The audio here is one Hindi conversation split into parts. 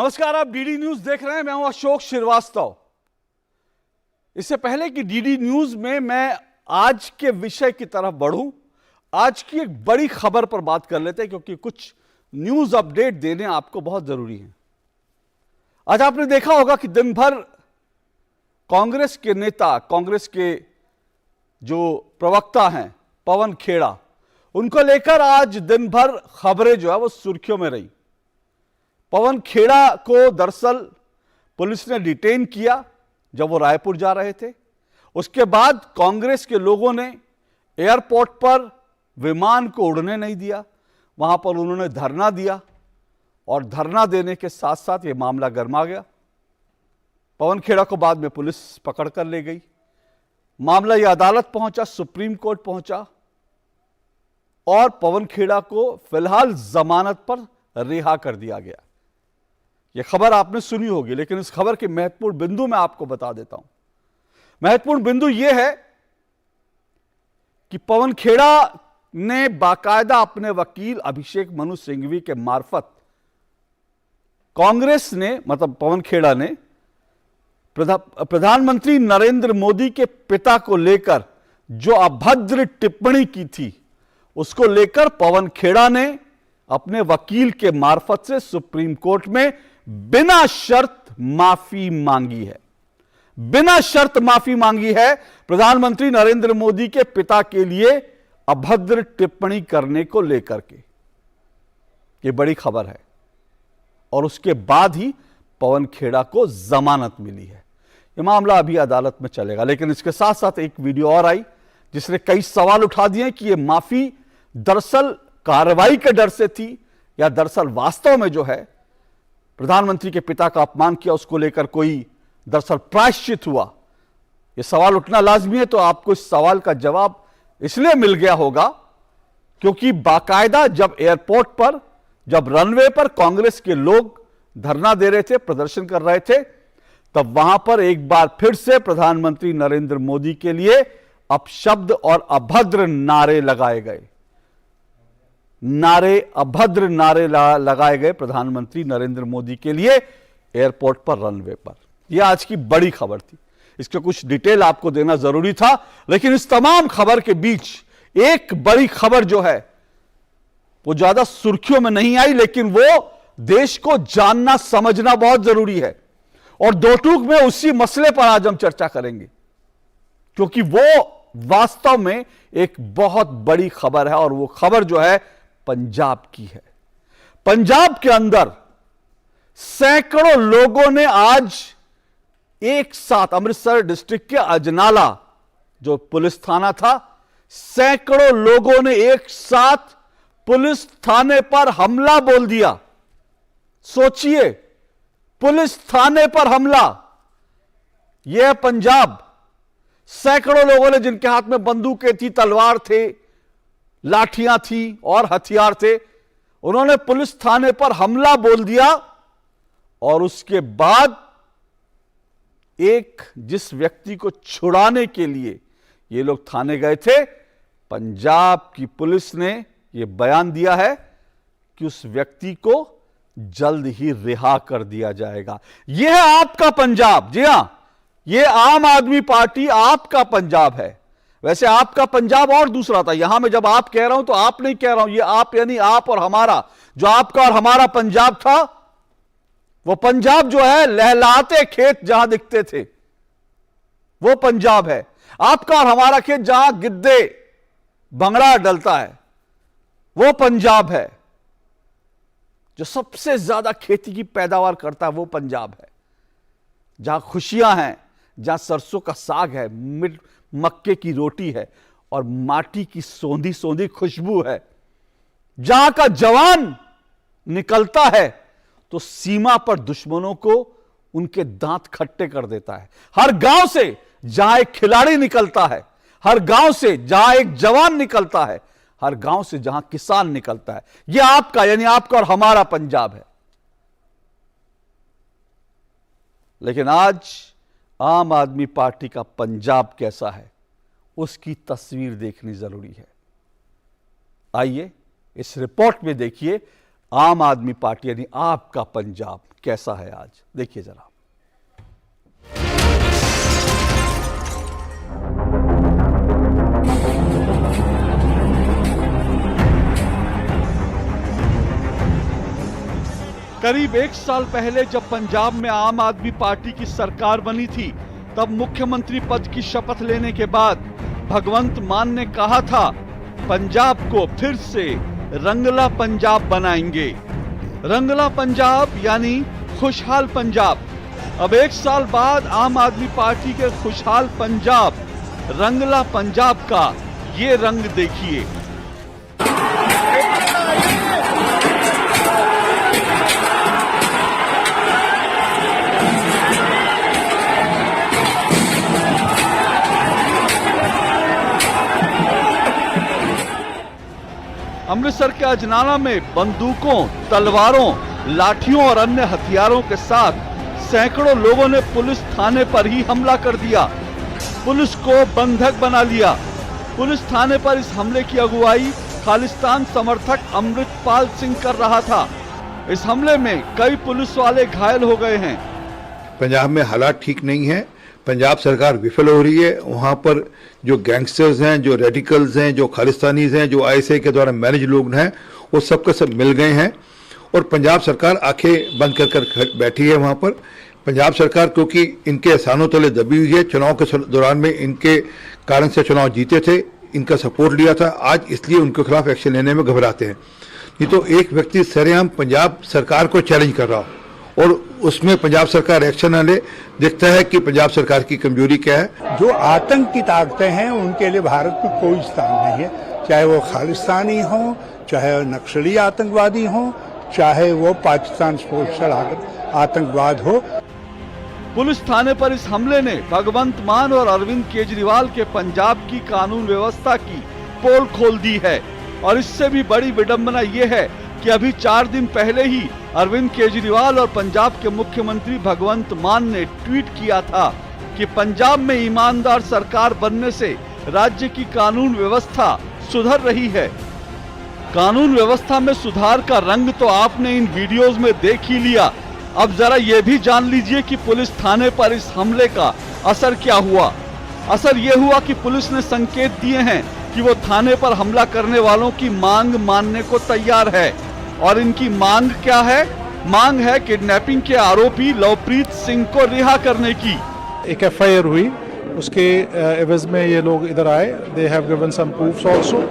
नमस्कार, आप डीडी न्यूज देख रहे हैं। मैं हूं अशोक श्रीवास्तव। इससे पहले कि डीडी न्यूज में मैं आज के विषय की तरफ बढ़ूं, आज की एक बड़ी खबर पर बात कर लेते हैं, क्योंकि कुछ न्यूज अपडेट देने आपको बहुत जरूरी है। आज आपने देखा होगा कि दिन भर कांग्रेस के नेता, कांग्रेस के जो प्रवक्ता हैं पवन खेड़ा, उनको लेकर आज दिन भर खबरें जो है वो सुर्खियों में रही। पवन खेड़ा को दरअसल पुलिस ने डिटेन किया जब वो रायपुर जा रहे थे। उसके बाद कांग्रेस के लोगों ने एयरपोर्ट पर विमान को उड़ने नहीं दिया, वहां पर उन्होंने धरना दिया और धरना देने के साथ साथ ये मामला गर्मा गया। पवन खेड़ा को बाद में पुलिस पकड़ कर ले गई। मामला ये अदालत पहुंचा, सुप्रीम कोर्ट पहुंचा और पवन खेड़ा को फिलहाल जमानत पर रिहा कर दिया गया। यह खबर आपने सुनी होगी, लेकिन इस खबर के महत्वपूर्ण बिंदु मैं आपको बता देता हूं। महत्वपूर्ण बिंदु यह है कि पवन खेड़ा ने बाकायदा अपने वकील अभिषेक मनु सिंघवी के मार्फत कांग्रेस ने, मतलब पवन खेड़ा ने प्रधानमंत्री नरेंद्र मोदी के पिता को लेकर जो अभद्र टिप्पणी की थी, उसको लेकर पवन खेड़ा ने अपने वकील के मार्फत से सुप्रीम कोर्ट में बिना शर्त माफी मांगी है। बिना शर्त माफी मांगी है प्रधानमंत्री नरेंद्र मोदी के पिता के लिए अभद्र टिप्पणी करने को लेकर के। यह बड़ी खबर है और उसके बाद ही पवन खेड़ा को जमानत मिली है। यह मामला अभी अदालत में चलेगा, लेकिन इसके साथ साथ एक वीडियो और आई जिसने कई सवाल उठा दिए कि यह माफी दरअसल कार्रवाई के डर से थी या दरअसल वास्तव में जो है प्रधानमंत्री के पिता का अपमान किया, उसको लेकर कोई दरअसल प्रायश्चित हुआ। यह सवाल उठना लाजमी है। तो आपको इस सवाल का जवाब इसलिए मिल गया होगा क्योंकि बाकायदा जब एयरपोर्ट पर, जब रनवे पर कांग्रेस के लोग धरना दे रहे थे, प्रदर्शन कर रहे थे, तब वहां पर एक बार फिर से प्रधानमंत्री नरेंद्र मोदी के लिए अपशब्द और अभद्र नारे लगाए गए। अभद्र नारे लगाए गए प्रधानमंत्री नरेंद्र मोदी के लिए एयरपोर्ट पर, रनवे पर। यह आज की बड़ी खबर थी। इसके कुछ डिटेल आपको देना जरूरी था, लेकिन इस तमाम खबर के बीच एक बड़ी खबर जो है वो ज्यादा सुर्खियों में नहीं आई, लेकिन वो देश को जानना समझना बहुत जरूरी है। और दो टूक में उसी मसले पर आज हम चर्चा करेंगे, क्योंकि वो वास्तव में एक बहुत बड़ी खबर है और वो खबर जो है पंजाब की है। पंजाब के अंदर सैकड़ों लोगों ने आज एक साथ, अमृतसर डिस्ट्रिक्ट के अजनाला जो पुलिस थाना था, सैकड़ों लोगों ने एक साथ पुलिस थाने पर हमला बोल दिया। सोचिए, पुलिस थाने पर हमला। यह पंजाब। सैकड़ों लोगों ने, जिनके हाथ में बंदूकें थी, तलवार थे, लाठियां थी और हथियार थे, उन्होंने पुलिस थाने पर हमला बोल दिया। और उसके बाद एक जिस व्यक्ति को छुड़ाने के लिए ये लोग थाने गए थे, पंजाब की पुलिस ने यह बयान दिया है कि उस व्यक्ति को जल्द ही रिहा कर दिया जाएगा। यह है आपका पंजाब। जी हां, यह आम आदमी पार्टी आपका पंजाब है। वैसे आपका पंजाब और दूसरा था। यहां मैं जब आप कह रहा हूं तो आप नहीं कह रहा हूं, यह आप यानी आप और हमारा। जो आपका और हमारा पंजाब था, वो पंजाब जो है लहलाते खेत जहां दिखते थे, वो पंजाब है। आपका और हमारा खेत जहां गिद्दे भंगड़ा डलता है, वो पंजाब है। जो सबसे ज्यादा खेती की पैदावार करता है, वो पंजाब है। जहां खुशियां हैं, जहां सरसों का साग है, मक्के की रोटी है और माटी की सोंधी सोंधी खुशबू है। जहां का जवान निकलता है तो सीमा पर दुश्मनों को उनके दांत खट्टे कर देता है। हर गांव से जहां एक खिलाड़ी निकलता है, हर गांव से जहां एक जवान निकलता है, हर गांव से जहां किसान निकलता है, यह आपका यानी आपका और हमारा पंजाब है। लेकिन आज आम आदमी पार्टी का पंजाब कैसा है, उसकी तस्वीर देखनी जरूरी है। आइए इस रिपोर्ट में देखिए आम आदमी पार्टी यानी आपका पंजाब कैसा है आज, देखिए जरा। करीब 1 साल पहले जब पंजाब में आम आदमी पार्टी की सरकार बनी थी, तब मुख्यमंत्री पद की शपथ लेने के बाद भगवंत मान ने कहा था पंजाब को फिर से रंगला पंजाब बनाएंगे। रंगला पंजाब यानी खुशहाल पंजाब। अब 1 साल बाद आम आदमी पार्टी के खुशहाल पंजाब, रंगला पंजाब का ये रंग देखिए। अमृतसर के अजनाला में बंदूकों, तलवारों, लाठियों और अन्य हथियारों के साथ सैकड़ों लोगों ने पुलिस थाने पर ही हमला कर दिया, पुलिस को बंधक बना लिया। पुलिस थाने पर इस हमले की अगुवाई खालिस्तान समर्थक अमृतपाल सिंह कर रहा था। इस हमले में कई पुलिस वाले घायल हो गए हैं। पंजाब में हालात ठीक नहीं है, पंजाब सरकार विफल हो रही है। वहाँ पर जो गैंगस्टर्स हैं, जो रेडिकल्स हैं, जो खालिस्तानीज हैं, जो आईएसआई के द्वारा मैनेज लोग हैं, वो सबके सब मिल गए हैं और पंजाब सरकार आंखें बंद कर बैठी है वहाँ पर। पंजाब सरकार क्योंकि इनके एहसानों तले दबी हुई है, चुनाव के दौरान में इनके कारण से चुनाव जीते थे, इनका सपोर्ट लिया था, आज इसलिए उनके खिलाफ एक्शन लेने में घबराते हैं। नहीं तो एक व्यक्ति सरेआम पंजाब सरकार को चैलेंज कर रहा हो और उसमें पंजाब सरकार एक्शन न ले, दिखता है कि पंजाब सरकार की कमजोरी क्या है। जो आतंक की ताकतें हैं उनके लिए भारत में कोई स्थान नहीं है, चाहे वो खालिस्तानी हो, चाहे वो नक्सली आतंकवादी हो, चाहे वो पाकिस्तान स्पोर्ट्सल आतंकवाद हो। पुलिस थाने पर इस हमले ने भगवंत मान और अरविंद केजरीवाल के पंजाब की कानून व्यवस्था की पोल खोल दी है। और इससे भी बड़ी विडंबना ये है कि अभी 4 दिन पहले ही अरविंद केजरीवाल और पंजाब के मुख्यमंत्री भगवंत मान ने ट्वीट किया था कि पंजाब में ईमानदार सरकार बनने से राज्य की कानून व्यवस्था सुधर रही है। कानून व्यवस्था में सुधार का रंग तो आपने इन वीडियोस में देख ही लिया, अब जरा ये भी जान लीजिए कि पुलिस थाने पर इस हमले का असर क्या हुआ। असर ये हुआ कि पुलिस ने संकेत दिए हैं कि वो थाने पर हमला करने वालों की मांग मानने को तैयार है। और इनकी मांग क्या है? मांग है किडनैपिंग के आरोपी लवप्रीत सिंह को रिहा करने की। एक एफआईआर हुई, उसके एवज में ये लोग इधर आए, they have given some proofs also.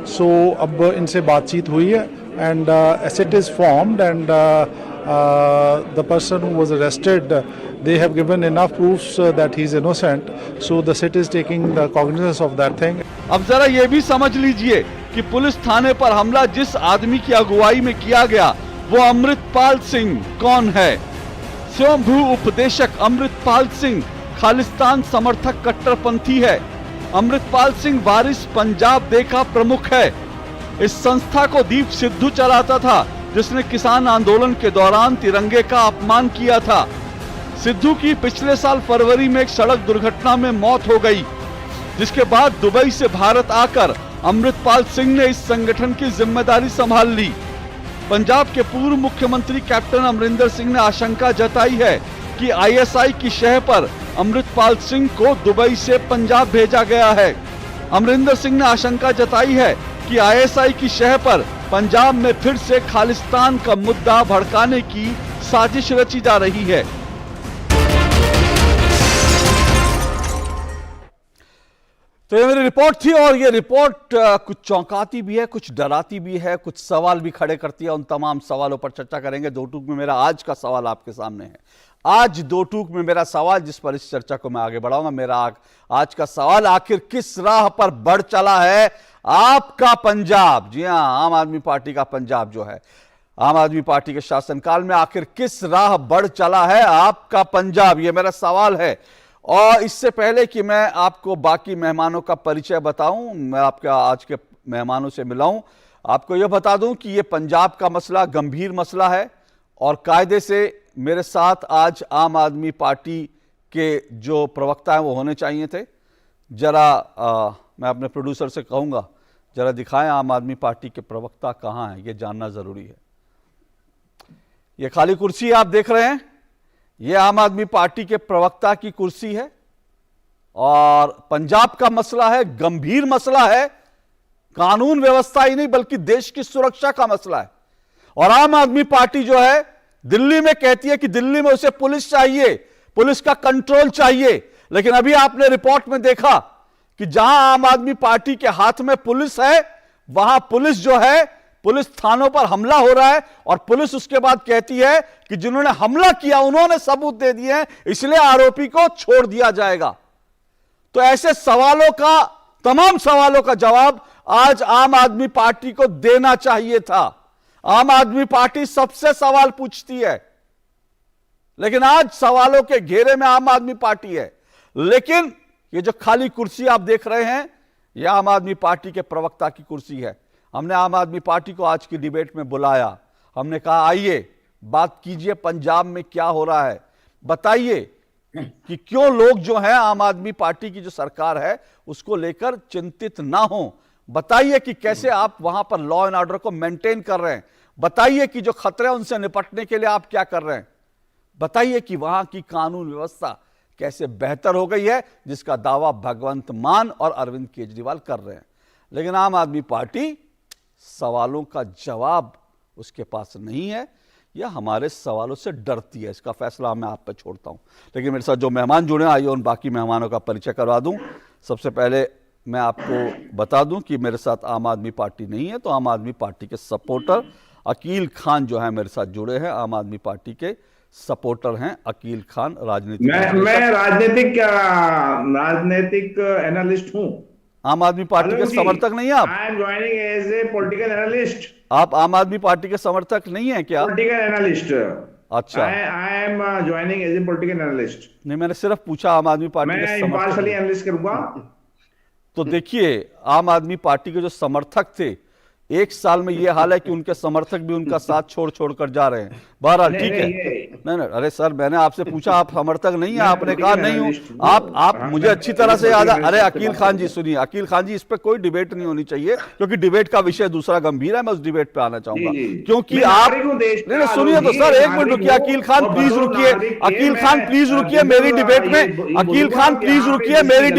So अब इनसे बातचीत हुई है and asset is formed and the person who was arrested, they have given enough proofs that he is innocent, so the city is taking the cognizance of that thing. अब जरा ये भी समझ लीजिए कि पुलिस थाने पर हमला जिस आदमी की अगुवाई में किया गया वो अमृतपाल सिंह कौन है? स्वयंभू उपदेशक अमृतपाल सिंह खालिस्तान समर्थक कट्टरपंथी है। अमृतपाल सिंह वारिस पंजाब डे का प्रमुख है। इस संस्था को दीप सिद्धू चलाता था, जिसने किसान आंदोलन के दौरान तिरंगे का अपमान किया था। सिद्धू की पिछले साल फरवरी में एक सड़क दुर्घटना में मौत हो गई, जिसके बाद दुबई से भारत आकर अमृतपाल सिंह ने इस संगठन की जिम्मेदारी संभाल ली। पंजाब के पूर्व मुख्यमंत्री कैप्टन अमरिंदर सिंह ने आशंका जताई है कि आईएसआई की शह पर अमृतपाल सिंह को दुबई से पंजाब भेजा गया है। अमरिंदर सिंह ने आशंका जताई है कि आईएसआई की शह पर पंजाब में फिर से खालिस्तान का मुद्दा भड़काने की साजिश रची जा रही है। तो ये मेरी रिपोर्ट थी और ये रिपोर्ट कुछ चौंकाती भी है, कुछ डराती भी है, कुछ सवाल भी खड़े करती है। उन तमाम सवालों पर चर्चा करेंगे। 2 टूक में मेरा आज का सवाल आपके सामने है। आज 2 टूक में मेरा सवाल, जिस पर इस चर्चा को मैं आगे बढ़ाऊंगा, मेरा आज का सवाल, आखिर किस राह पर बढ़ चला है आपका पंजाब? जी हां, आम आदमी पार्टी का पंजाब जो है, आम आदमी पार्टी के शासनकाल में आखिर किस राह बढ़ चला है आपका पंजाब? ये मेरा सवाल है। और इससे पहले कि मैं आपको बाकी मेहमानों का परिचय बताऊं, मैं आपके आज के मेहमानों से मिलाऊं, आपको यह बता दूं कि यह पंजाब का मसला गंभीर मसला है और कायदे से मेरे साथ आज आम आदमी पार्टी के जो प्रवक्ता हैं वो होने चाहिए थे। जरा मैं अपने प्रोड्यूसर से कहूंगा, जरा दिखाएं आम आदमी पार्टी के प्रवक्ता कहाँ हैं, ये जानना जरूरी है। ये खाली कुर्सी आप देख रहे हैं, ये आम आदमी पार्टी के प्रवक्ता की कुर्सी है और पंजाब का मसला है, गंभीर मसला है, कानून व्यवस्था ही नहीं बल्कि देश की सुरक्षा का मसला है। और आम आदमी पार्टी जो है दिल्ली में कहती है कि दिल्ली में उसे पुलिस चाहिए, पुलिस का कंट्रोल चाहिए, लेकिन अभी आपने रिपोर्ट में देखा कि जहां आम आदमी पार्टी के हाथ में पुलिस है वहां पुलिस जो है, पुलिस थानों पर हमला हो रहा है और पुलिस उसके बाद कहती है कि जिन्होंने हमला किया उन्होंने सबूत दे दिए हैं, इसलिए आरोपी को छोड़ दिया जाएगा। तो ऐसे सवालों का, तमाम सवालों का जवाब आज आम आदमी पार्टी को देना चाहिए था। आम आदमी पार्टी सबसे सवाल पूछती है, लेकिन आज सवालों के घेरे में आम आदमी पार्टी है। लेकिन ये जो खाली कुर्सी आप देख रहे हैं, यह आम आदमी पार्टी के प्रवक्ता की कुर्सी है। हमने आम आदमी पार्टी को आज की डिबेट में बुलाया, हमने कहा आइए बात कीजिए, पंजाब में क्या हो रहा है, बताइए कि क्यों लोग जो हैं आम आदमी पार्टी की जो सरकार है उसको लेकर चिंतित ना हो, बताइए कि कैसे आप वहां पर लॉ एंड ऑर्डर को मेंटेन कर रहे हैं, बताइए कि जो खतरे हैं उनसे निपटने के लिए आप क्या कर रहे हैं, बताइए कि वहां की कानून व्यवस्था कैसे बेहतर हो गई है, जिसका दावा भगवंत मान और अरविंद केजरीवाल कर रहे हैं। लेकिन आम आदमी पार्टी सवालों का जवाब उसके पास नहीं है या हमारे सवालों से डरती है, इसका फैसला मैं आप पर छोड़ता हूं। लेकिन मेरे साथ जो मेहमान जुड़े हैं, आइए उन बाकी मेहमानों का परिचय करवा दूं। सबसे पहले मैं आपको बता दूं कि मेरे साथ आम आदमी पार्टी नहीं है, तो आम आदमी पार्टी के सपोर्टर अकील खान जो है मेरे साथ जुड़े हैं। आम आदमी पार्टी के सपोर्टर हैं अकील खान, राजनीतिक मैं राजनीतिक एनालिस्ट हूं। आम आदमी पार्टी के समर्थक नहीं है आप? I am joining as a political analyst. आप आम आदमी पार्टी के समर्थक नहीं है क्या? Political analyst. अच्छा, I am joining as a political analyst. नहीं, मैंने सिर्फ पूछा आम आदमी पार्टी के समर्थक। मैं इम्पार्शियली एनालिस्ट करूंगा। तो देखिए, आम आदमी पार्टी के जो समर्थक थे, एक साल में ये हाल है कि उनके समर्थक भी उनका साथ छोड़ छोड़ कर जा रहे हैं। बहरहाल ठीक है, नहीं, अरे सर मैंने आपसे पूछा, आप समर्थक नहीं है, आपने कहा नहीं हूं। आप मुझे अच्छी तरह से याद है। अरे अकील खान जी सुनिए, अकील खान जी, इस पे कोई डिबेट नहीं होनी चाहिए क्योंकि डिबेट का विषय दूसरा गंभीर है। मैं उस डिबेट पे आना चाहूंगा क्योंकि आप नहीं सुनिए तो सर, एक मिनट रुकिए, अकील खान प्लीज रुकिए, अकील खान प्लीज रुकिए मेरी डिबेट में, अकील खान प्लीज रुकिए मेरी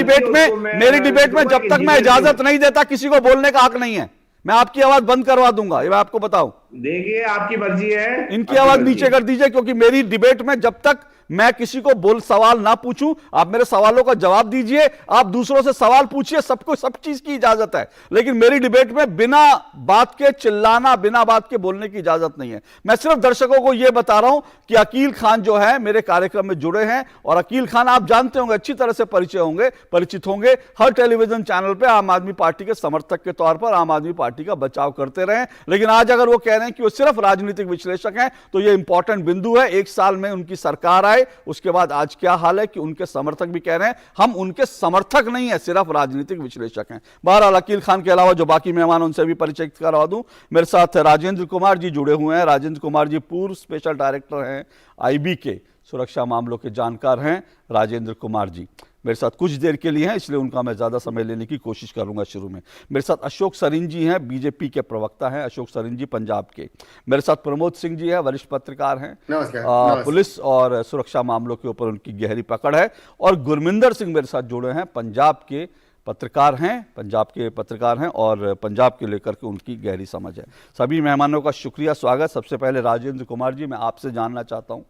डिबेट में। जब तक मैं इजाजत नहीं देता किसी को बोलने का हक नहीं है। मैं आपकी आवाज बंद करवा दूंगा, ये मैं आपको बताऊं। देखिए आपकी मर्जी है, इनकी आवाज नीचे कर दीजिए क्योंकि मेरी डिबेट में जब तक मैं किसी को सवाल ना पूछूं, आप मेरे सवालों का जवाब दीजिए, आप दूसरों से सवाल पूछिए, सबको सब चीज की इजाजत है। लेकिन मेरी डिबेट में बिना बात के चिल्लाना, बिना बात के बोलने की इजाजत नहीं है। मैं सिर्फ दर्शकों को यह बता रहा हूं कि अकील खान जो है मेरे कार्यक्रम में जुड़े हैं और अकील खान आप जानते होंगे, अच्छी तरह से परिचित होंगे, हर टेलीविजन चैनल पर आम आदमी पार्टी के समर्थक के तौर पर आम आदमी पार्टी का बचाव करते रहे। लेकिन आज अगर वो कह रहे हैं कि वो सिर्फ राजनीतिक विश्लेषक हैं तो ये इंपॉर्टेंट बिंदु है। एक साल में उनकी सरकार आए, उसके बाद आज क्या हाल है कि उनके समर्थक भी कह रहे हैं हम उनके समर्थक नहीं है, सिर्फ राजनीतिक विश्लेषक हैं। बहरहाल अकील खान के अलावा जो बाकी मेहमान उनसे भी परिचय करवा दूं। मेरे साथ राजेंद्र कुमार जी जुड़े हुए हैं। राजेंद्र कुमार जी पूर्व स्पेशल डायरेक्टर हैं आईबी के, सुरक्षा मामलों के जानकार हैं राजेंद्र कुमार जी। मेरे साथ कुछ देर के लिए हैं, इसलिए उनका मैं ज्यादा समय लेने की कोशिश करूंगा शुरू में। मेरे साथ अशोक सरीन जी हैं, बीजेपी के प्रवक्ता हैं, अशोक सरीन जी पंजाब के। मेरे साथ प्रमोद सिंह जी हैं, वरिष्ठ पत्रकार हैं। नमस्कार। पुलिस और सुरक्षा मामलों के ऊपर उनकी गहरी पकड़ है। और गुरमिंदर सिंह मेरे साथ जुड़े हैं, पंजाब के पत्रकार हैं और पंजाब के लेकर के उनकी गहरी समझ है। सभी मेहमानों का शुक्रिया, स्वागत। सबसे पहले राजेंद्र कुमार जी, मैं आपसे जानना चाहता हूं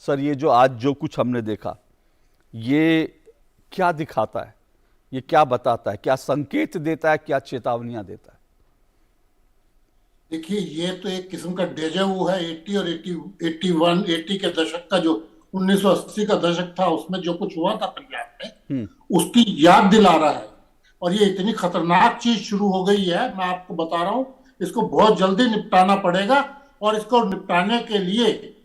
सर, ये जो आज जो कुछ हमने देखा, ये क्या दिखाता है, ये क्या बताता है, क्या संकेत देता है, क्या चेतावनियां देता है? देखिए, ये तो एक किस्म का डेजावू है। 80 और 80 के दशक का, जो 1980 का दशक था, उसमें जो कुछ हुआ था पंजाब में, उसकी याद दिला रहा है। और ये इतनी खतरनाक चीज शुरू हो गई है, मैं आपको बता रहा हूं, इसको बहुत जल्दी निपटाना पड़ेगा। और इसको निपटाने के लिए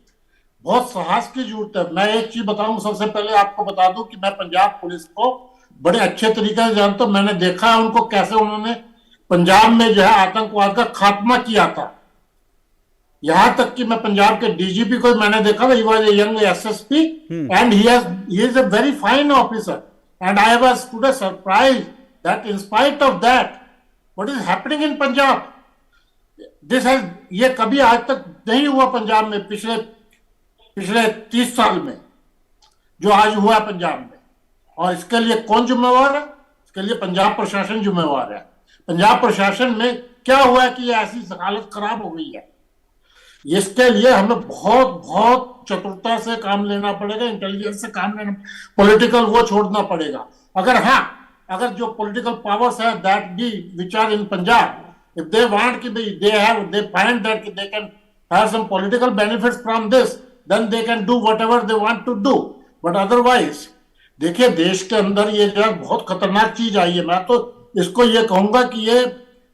बहुत साहस की जरूरत है। मैं एक चीज बताऊं, सबसे पहले आपको बता दूं कि मैं पंजाब पुलिस को बड़े अच्छे तरीके से जानता हूं। मैंने देखा है उनको कैसे उन्होंने पंजाब में जो है आतंकवाद का खात्मा किया था। यहां तक कि मैं पंजाब के डीजीपी को मैंने देखा, he was a young SSP and he is a very fine officer and I was today surprised that in spite of that what is happening in Punjab, ये कभी आज तक नहीं हुआ पंजाब में, पिछले 30 साल में जो आज हुआ है पंजाब में। और इसके लिए कौन जिम्मेवार है? इसके लिए पंजाब प्रशासन जिम्मेवार है। पंजाब प्रशासन में क्या हुआ है कि ये ऐसी हालत खराब हो गई है? इसके लिए हमें बहुत बहुत चतुरता से काम लेना पड़ेगा, इंटेलिजेंस से काम लेना, पॉलिटिकल वो छोड़ना पड़ेगा। अगर जो पॉलिटिकल पावर्स है that be which are in Punjab, if they want to be, they find that they can have some political benefits from this, then they can do whatever they want to do. But otherwise, देखिए देश के अंदर ये जो बहुत खतरनाक चीज आई है। मैं तो इसको ये कहूंगा कि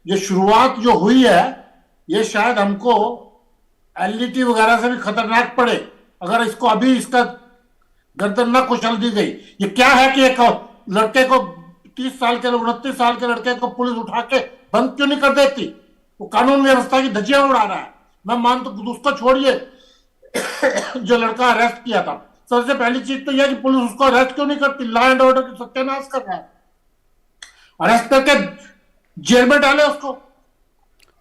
ये शुरुआत जो हुई है ये शायद हमको एलईटी वगैरह से भी खतरनाक पड़े अगर इसको अभी इसका गर्दन न कुचल दी गई। ये क्या है कि एक लड़के को 30 साल के 29 साल के लड़के को पुलिस उठा के बंद क्यों नहीं कर देती? वो कानून व्यवस्था की धज्जियां उड़ा रहा है। मैं मानता हूं, उसको छोड़िए जो लड़का अरेस्ट किया था, सबसे पहली चीज तो यह कि पुलिस उसको अरेस्ट क्यों नहीं करती? लॉ एंड ऑर्डर की सत्यानाश कर रहा है, अरेस्ट करके जेल में डाले उसको।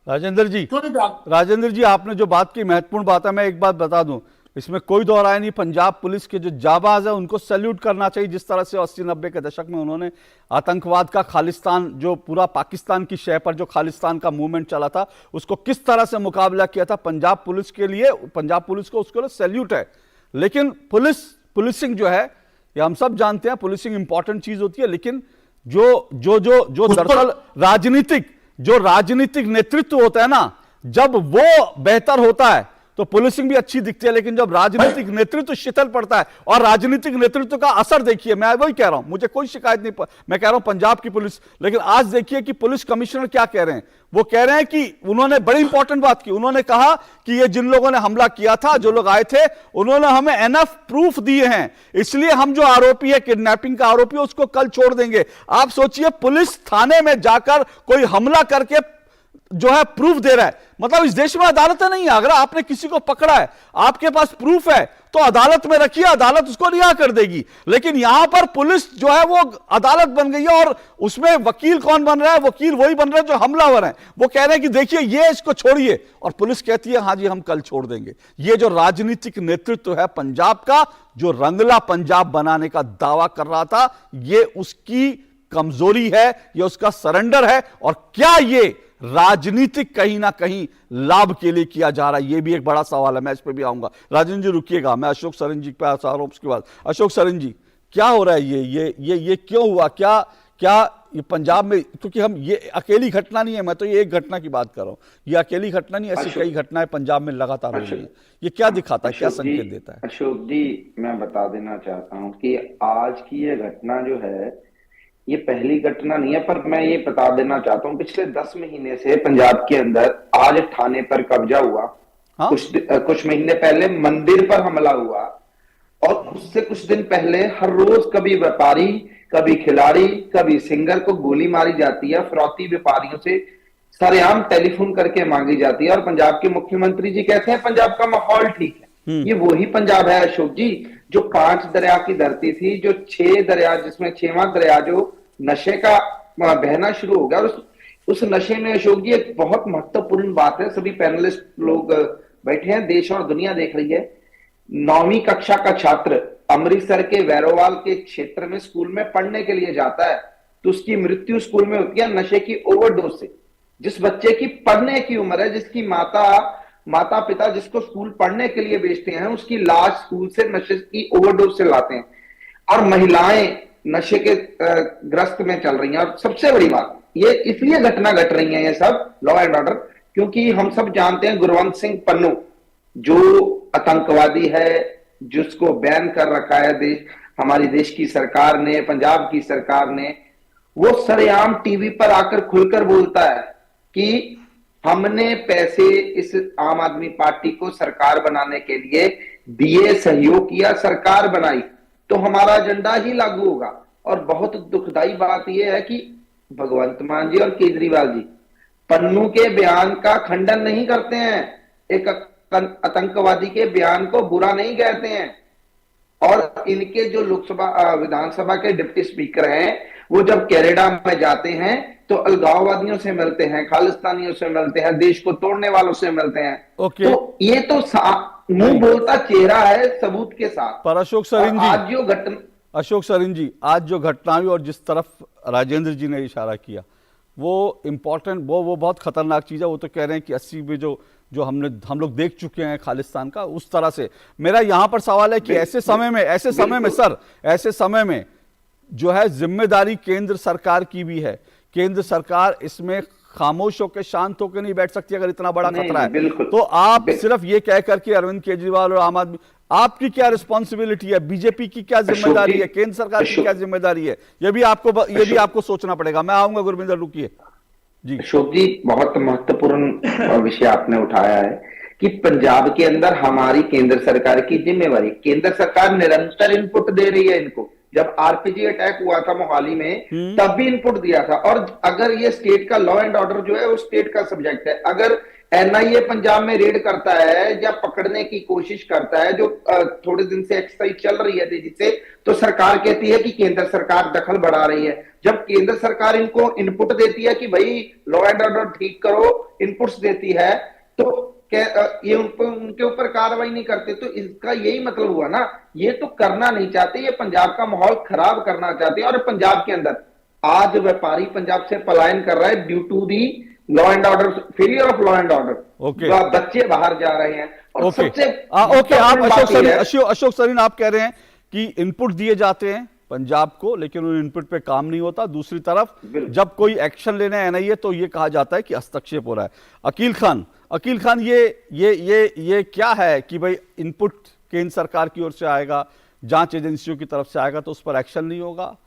राजेंद्र जी, क्यों नहीं डाल? राजेंद्र जी, आपने जो बात की महत्वपूर्ण बात है। मैं एक बात बता दूं, इसमें कोई दो राय नहीं, पंजाब पुलिस के जो जाबाज है उनको सैल्यूट करना चाहिए। जिस तरह से 80-90 के दशक में उन्होंने आतंकवाद का खालिस्तान, जो पूरा पाकिस्तान की शह पर जो खालिस्तान का मूवमेंट चला था, उसको किस तरह से मुकाबला किया था पंजाब पुलिस के लिए, पंजाब पुलिस को उसके लिए सैल्यूट है। लेकिन पुलिसिंग जो है, ये हम सब जानते हैं, पुलिसिंग इंपॉर्टेंट चीज होती है, लेकिन जो दरअसल राजनीतिक नेतृत्व होता है ना, जब वो बेहतर होता है तो पुलिसिंग भी अच्छी दिखती है। लेकिन जब राजनीतिक नेतृत्व शिथिल पड़ता है, और राजनीतिक नेतृत्व का असर देखिए, मैं वही कह रहा हूं, मुझे कोई शिकायत नहीं, मैं कह रहा हूं पंजाब की पुलिस। लेकिन आज देखिए कि पुलिस कमिश्नर क्या कह रहे हैं। वो कह रहे हैं कि उन्होंने बड़ी इंपॉर्टेंट बात की, उन्होंने कहा कि ये जिन लोगों ने हमला किया था, जो लोग आए थे, उन्होंने हमें एनफ प्रूफ दिए हैं, इसलिए हम जो आरोपी है, किडनैपिंग का आरोपी है, उसको कल छोड़ देंगे। आप सोचिए, पुलिस थाने में जाकर कोई हमला करके जो है प्रूफ दे रहा है। मतलब इस देश में अदालतें नहीं है। अगर आपने किसी को पकड़ा है, आपके पास प्रूफ है, तो अदालत में रखिए, अदालत उसको रिहा कर देगी। लेकिन यहां पर पुलिस जो है वो अदालत बन गई है, और उसमें वकील कौन बन रहा है? वकील वही बन रहा है जो हमलावर है। वो कह रहे हैं कि देखिए ये इसको छोड़िए, और पुलिस कहती है हाँ जी हम कल छोड़ देंगे। ये जो राजनीतिक नेतृत्व है पंजाब का, जो रंगला पंजाब बनाने का दावा कर रहा था, ये उसकी कमजोरी है, ये उसका सरेंडर है। और क्या ये राजनीतिक कहीं ना कहीं लाभ के लिए किया जा रहा है? यह भी एक बड़ा सवाल है। मैं इस पर भी आऊंगा। राजेंद्र जी रुकिएगा, मैं अशोक सरन जी पे आ रहा हूं उसके बाद। अशोक सरन जी, क्या हो रहा है? ये क्यों हुआ? क्या ये पंजाब में, क्योंकि हम ये अकेली घटना नहीं है, मैं तो ये एक घटना की बात कर रहा हूं, ये अकेली घटना नहीं, ऐसी कई घटनाएं पंजाब में लगातार हो रही है। ये क्या दिखाता है, क्या संकेत देता है? अशोक जी, मैं बता देना चाहता हूं कि आज की ये घटना जो है, ये पहली घटना नहीं है, पर मैं ये बता देना चाहता हूँ, पिछले 10 महीने से पंजाब के अंदर आज थाने पर कब्जा हुआ। हाँ? कुछ महीने पहले मंदिर पर हमला हुआ, और उससे कुछ दिन पहले हर रोज कभी व्यापारी, कभी खिलाड़ी, कभी सिंगर को गोली मारी जाती है। फिरौती व्यापारियों से सरेआम टेलीफोन करके मांगी जाती है, और पंजाब के मुख्यमंत्री जी कहते हैं पंजाब का माहौल ठीक है। ये वही पंजाब है अशोक जी, जो 5 दरिया की धरती थी, जो 6 दरिया, जिसमें 6वां दरिया जो नशे का बहना शुरू हो गया। और उस नशे में अशोक जी एक बहुत महत्वपूर्ण बात है, सभी पैनलिस्ट लोग बैठे हैं, देश और दुनिया देख रही है। 9वीं कक्षा का छात्र अमृतसर के वैरोवाल के क्षेत्र में स्कूल में पढ़ने के लिए जाता है, तो उसकी मृत्यु स्कूल में होती है नशे की ओवरडोज से। जिस बच्चे की पढ़ने की उम्र है, जिसकी माता पिता जिसको स्कूल पढ़ने के लिए भेजते हैं, उसकी लाश स्कूल से नशे की ओवरडोज से लाते हैं, और महिलाएं नशे के ग्रस्त में चल रही हैं। और सबसे बड़ी बात, ये इसलिए घटना घट रही है ये सब, लॉ एंड ऑर्डर, क्योंकि हम सब जानते हैं गुरवंत सिंह पन्नू जो आतंकवादी है, जिसको बैन कर रखा है हमारी देश की सरकार ने, पंजाब की सरकार ने, वो सरेआम टीवी पर आकर खुलकर बोलता है कि हमने पैसे इस आम आदमी पार्टी को सरकार बनाने के लिए दिए, सहयोग किया, सरकार बनाई तो हमारा एजेंडा ही लागू होगा। और बहुत दुखदाई बात यह है कि भगवंत मान जी और केजरीवाल जी पन्नू के बयान का खंडन नहीं करते हैं, एक आतंकवादी के बयान को बुरा नहीं कहते हैं। और इनके जो लोकसभा विधानसभा के डिप्टी स्पीकर हैं, वो जब कनाडा में जाते हैं तो अलगाववादियों से मिलते हैं, खालिस्तानियों से मिलते हैं, देश को तोड़ने वालों से मिलते हैं। ओके। तो ये तो मुंह बोलता चेहरा है सबूत के साथ। पर अशोक सरीन और जी, आज जो घटना, अशोक सरीन जी, आज जो घटना हुई और जिस तरफ राजेंद्र जी ने इशारा किया वो इंपॉर्टेंट, वो बहुत खतरनाक चीज है। वो तो कह रहे हैं कि 80 में जो हम लोग देख चुके हैं खालिस्तान का, उस तरह से मेरा यहां पर सवाल है कि ऐसे समय में सर, ऐसे समय में जो है जिम्मेदारी केंद्र सरकार की भी है। केंद्र सरकार इसमें खामोश होकर, शांत होकर नहीं बैठ सकती अगर इतना बड़ा खतरा है। तो आप सिर्फ ये कह करके अरविंद केजरीवाल और आम आदमी, आपकी क्या रिस्पॉन्सिबिलिटी है, बीजेपी की क्या जिम्मेदारी है, केंद्र सरकार की क्या जिम्मेदारी है, ये भी आपको सोचना पड़ेगा। मैं आऊंगा गुरविंदर, रुकिए जी। अशोक जी, बहुत महत्वपूर्ण विषय आपने उठाया है कि पंजाब के अंदर हमारी केंद्र सरकार की जिम्मेवारी, केंद्र सरकार निरंतर इनपुट दे रही है इनको। जब आरपीजी अटैक हुआ था मोहाली में तब भी इनपुट दिया था। और अगर ये स्टेट का लॉ एंड ऑर्डर जो है वो स्टेट का सब्जेक्ट है, अगर एनआईए पंजाब में रेड करता है या पकड़ने की कोशिश करता है, जो थोड़े दिन से एक्सरसाइज चल रही है तेजी से, तो सरकार कहती है कि केंद्र सरकार दखल बढ़ा रही है। जब केंद्र सरकार इनको इनपुट देती है कि भाई लॉ एंड ऑर्डर ठीक करो, इनपुट्स देती है, तो ये उनके ऊपर कार्रवाई नहीं करते, तो इसका यही मतलब हुआ ना, ये तो करना नहीं चाहते, ये पंजाब का माहौल खराब करना चाहते हैं। और पंजाब के अंदर आज व्यापारी पंजाब से पलायन कर रहा है due to the law and order, failure of law and order. Okay. बच्चे बाहर जा रहे हैं। और ओके, सबसे ओके, आप अशोक सरीन आप कह रहे हैं कि इनपुट दिए जाते हैं पंजाब को, लेकिन उन इनपुट पे काम नहीं होता। दूसरी तरफ जब कोई एक्शन लेने एनआईए तो ये कहा जाता है कि हस्तक्षेप हो रहा है। अकील खान, ये क्या है कि भाई इनपुट केंद्र सरकार की ओर से आएगा, जांच एजेंसियों की तरफ से आएगा तो उस पर एक्शन नहीं होगा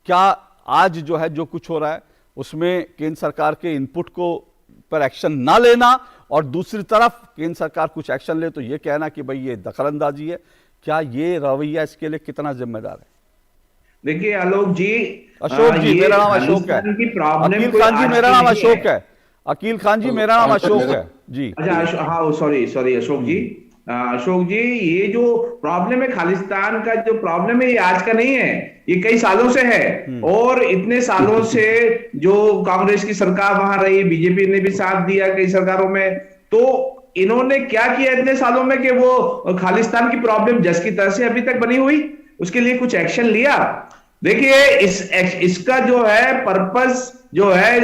क्या? आज जो है जो कुछ हो रहा है उसमें केंद्र सरकार के इनपुट को पर एक्शन ना लेना और दूसरी तरफ केंद्र सरकार कुछ एक्शन ले तो ये कहना कि भाई ये दखलंदाजी है, क्या ये रवैया इसके लिए कितना जिम्मेदार है? देखिए आलोक जी, अशोक जी मेरा नाम अशोक है, अकील खान जी मेरा नाम अशोक है, अकील खान जी मेरा नाम अशोक है जी। अच्छा, हाँ सॉरी अशोक जी। अशोक जी, ये जो प्रॉब्लम है खालिस्तान का, जो प्रॉब्लम है ये आज का नहीं है, ये कई सालों से है। और इतने सालों से जो कांग्रेस की सरकार वहां रही, बीजेपी ने भी साथ दिया कई सरकारों में, तो इन्होंने क्या किया इतने सालों में कि वो खालिस्तान की प्रॉब्लम जस की तरह से अभी तक बनी हुई, उसके लिए कुछ एक्शन लिया? देखिए इसका जो है पर्पस जो है,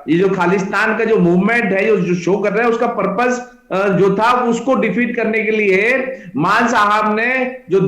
ये जो खालिस्तान का जो मूवमेंट है जो शो कर रहा है, उसका पर्पस जो था उसको डिफीट करने के लिए मान साहब ने जो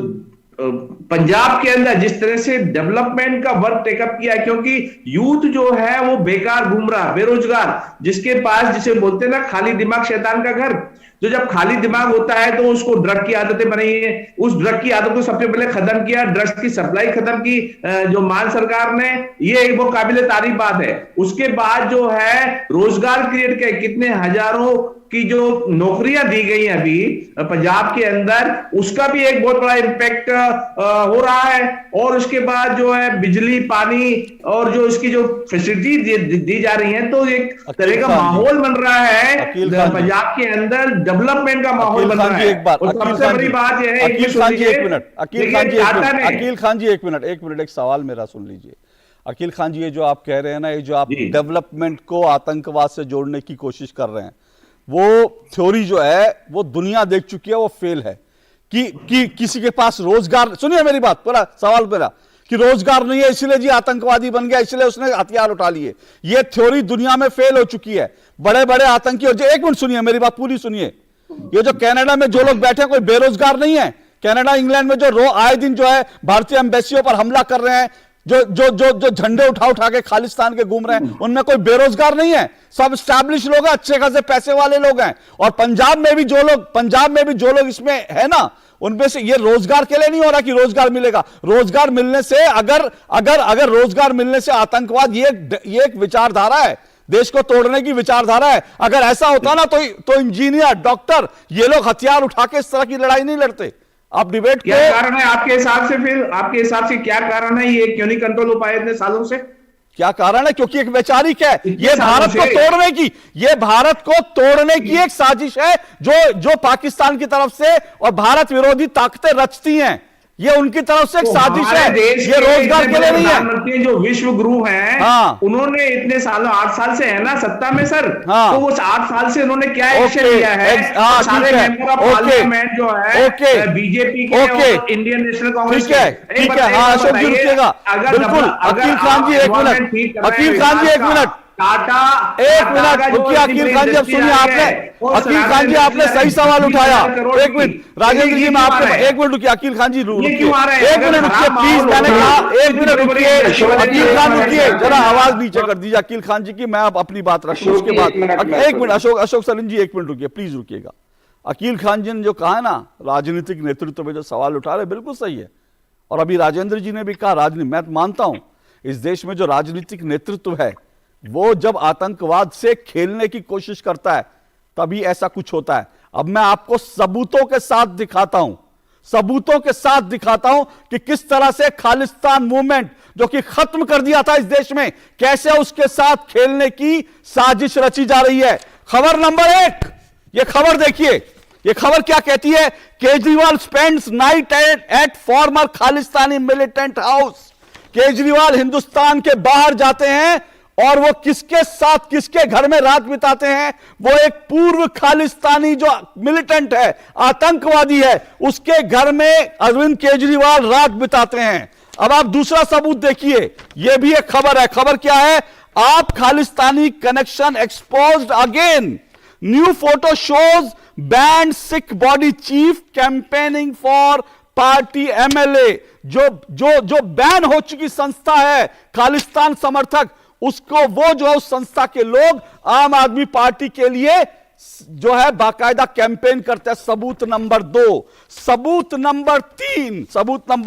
पंजाब के अंदर जिस तरह से डेवलपमेंट का वर्क टेकअप किया, क्योंकि यूथ जो है वो बेकार घूम रहा, बेरोजगार, जिसके पास, जिसे बोलते हैं ना खाली दिमाग शैतान का घर, तो जब खाली दिमाग होता है तो उसको ड्रग की आदतें बनाई है, उस ड्रग की आदत को सबसे पहले खत्म किया, ड्रग्स की सप्लाई खत्म की जो मान सरकार ने, ये वो काबिले तारीफ बात है। उसके बाद जो है रोजगार क्रिएट किया, कितने हजारों की जो नौकरियां दी गई हैं अभी पंजाब के अंदर, उसका भी एक बहुत बड़ा इम्पैक्ट हो रहा है। और उसके बाद जो है बिजली, पानी और जो इसकी जो फैसिलिटी दी जा रही है, तो एक तरह का माहौल बन रहा है पंजाब के अंदर, डेवलपमेंट का माहौल बन रहा है। और सबसे बड़ी बात यह है, अकील खान जी एक मिनट एक सवाल मेरा सुन लीजिए। अकील खान जी, ये जो आप कह रहे हैं ना, ये जो आप डेवलपमेंट को आतंकवाद से जोड़ने की कोशिश कर रहे हैं, वो थ्योरी जो है वो दुनिया देख चुकी है, वो फेल है कि किसी के पास रोजगार, सुनिए मेरी बात, पूरा सवाल मेरा, कि रोजगार नहीं है इसलिए जी आतंकवादी बन गया, इसलिए उसने हथियार उठा लिए। ये थ्योरी दुनिया में फेल हो चुकी है। बड़े बड़े आतंकी, और एक मिनट सुनिए मेरी बात पूरी सुनिए, ये जो कनाडा में जो लोग बैठे हैं कोई बेरोजगार नहीं है। कनाडा, इंग्लैंड में जो आए दिन जो है भारतीय एम्बेसियों पर हमला कर रहे हैं, जो झंडे उठा के खालिस्तान के घूम रहे हैं, उनमें कोई बेरोजगार नहीं है, सब एस्टैब्लिश लोग हैं, अच्छे खासे पैसे वाले लोग हैं। और पंजाब में भी जो लोग इसमें है ना, उनमें से ये रोजगार के लिए नहीं हो रहा कि रोजगार मिलेगा। रोजगार मिलने से अगर रोजगार मिलने से आतंकवाद, ये एक विचारधारा है, देश को तोड़ने की विचारधारा है। अगर ऐसा होता ना तो इंजीनियर, डॉक्टर, ये लोग हथियार उठा के इस तरह की लड़ाई नहीं लड़ते। आप डिबेट क्या कारण है आपके हिसाब से? फिर आपके हिसाब से क्या कारण है, ये क्यों नहीं कंट्रोल हो पाए इतने सालों से? क्या कारण है? क्योंकि एक वैचारिक है, ये भारत को तोड़ने की एक साजिश है जो पाकिस्तान की तरफ से और भारत विरोधी ताकतें रचती हैं। ये उनकी तरफ से एक साजिश हमारे है, देश ये रोजगार के लिए नहीं है। प्रधानमंत्री जो विश्व गुरु हैं, हाँ। उन्होंने इतने सालों 8 साल से है ना सत्ता में सर, हाँ। तो उस 8 साल से उन्होंने क्या एक्शन ओके, लिया है? हाँ, सारे ठीक है। Member of okay. पार्लियामेंट जो है ओके। बीजेपी के ओके। और इंडियन नेशनल कांग्रेस ठीक है, के। ठीक है, हाँ अशोक जी रुकिएगा, बिल्कुल। अकील खान जी एक मिनट, अकील खान जी एक मिनट, टाटा एक मिनट रुकिए। अकील खान जी अब सुनिए, आपने अकील खान जी आपने सही सवाल उठाया। एक मिनट राजेंद्र जी, मैं आपके एक मिनट रुकिए। अकील खान जी रुकिए, एक मिनट रुकिए प्लीज, मैंने कहा एक मिनट रुकिए। अकील खान रुकिए, जरा आवाज नीचे कर दीजिए अकील खान जी की, मैं अब अपनी बात रखूं उसके बाद। एक मिनट अशोक सरिन जी, एक मिनट रुकिए प्लीज, रुकिएगा। अकील खान जी ने जो कहा है ना, राजनीतिक नेतृत्व में जो सवाल उठा रहे बिल्कुल सही है। और अभी राजेंद्र जी ने भी कहा, राजनीति, मैं मानता हूं इस देश में जो राजनीतिक नेतृत्व है वो जब आतंकवाद से खेलने की कोशिश करता है तभी ऐसा कुछ होता है। अब मैं आपको सबूतों के साथ दिखाता हूं, सबूतों के साथ दिखाता हूं कि किस तरह से खालिस्तान मूवमेंट जो कि खत्म कर दिया था इस देश में, कैसे उसके साथ खेलने की साजिश रची जा रही है। खबर नंबर 1, ये खबर देखिए, ये खबर क्या कहती है? Kejriwal spends night at former Khalistani militant house. Kejriwal Hindustan के बाहर जाते हैं और वो किसके साथ, किसके घर में रात बिताते हैं? वो एक पूर्व खालिस्तानी जो मिलिटेंट है, आतंकवादी है, उसके घर में अरविंद केजरीवाल रात बिताते हैं। अब आप दूसरा सबूत देखिए, यह भी एक खबर है। खबर क्या है? आप Khalistani connection exposed again. New photo shows band Sikh body chief campaigning for party MLA. जो बैन हो चुकी संस्था है खालिस्तान समर्थक, उसको वो जो है उस संस्था के लोग आम आदमी पार्टी के लिए जो है बाकायदा कैंपेन करते हैं। सबूत नंबर 2। सबूत नंबर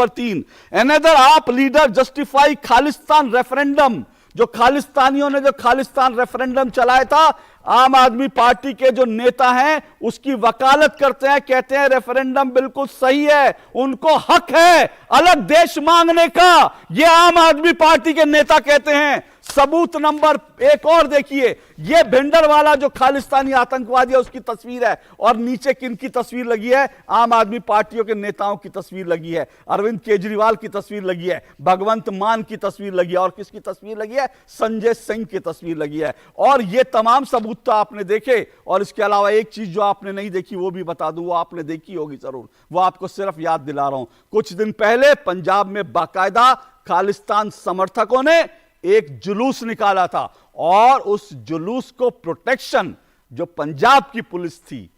3, अनदर आप लीडर जस्टिफाई खालिस्तान रेफरेंडम। जो खालिस्तानियों ने जो खालिस्तान रेफरेंडम चलाया था, आम आदमी पार्टी के जो नेता हैं उसकी वकालत करते हैं, कहते हैं रेफरेंडम बिल्कुल सही है, उनको हक है अलग देश मांगने का। यह आम आदमी पार्टी के नेता कहते हैं। सबूत नंबर 1 और देखिए, यह भिंडरवाला जो खालिस्तानी आतंकवादी है उसकी तस्वीर है, और नीचे किनकी तस्वीर लगी है? आम आदमी पार्टियों के नेताओं की तस्वीर लगी है, अरविंद केजरीवाल की तस्वीर लगी है, भगवंत मान की तस्वीर लगी है, और किसकी तस्वीर लगी है? संजय सिंह की तस्वीर लगी है। और ये तमाम सबूत तो आपने देखे, और इसके अलावा एक चीज जो आपने नहीं देखी वो भी बता दूं, वो आपने देखी होगी जरूर, वो आपको सिर्फ याद दिला रहा हूं। कुछ दिन पहले पंजाब में बाकायदा खालिस्तान समर्थकों ने एक जुलूस निकाला था, और उस जुलूस को प्रोटेक्शन जो पंजाब की पुलिस थी,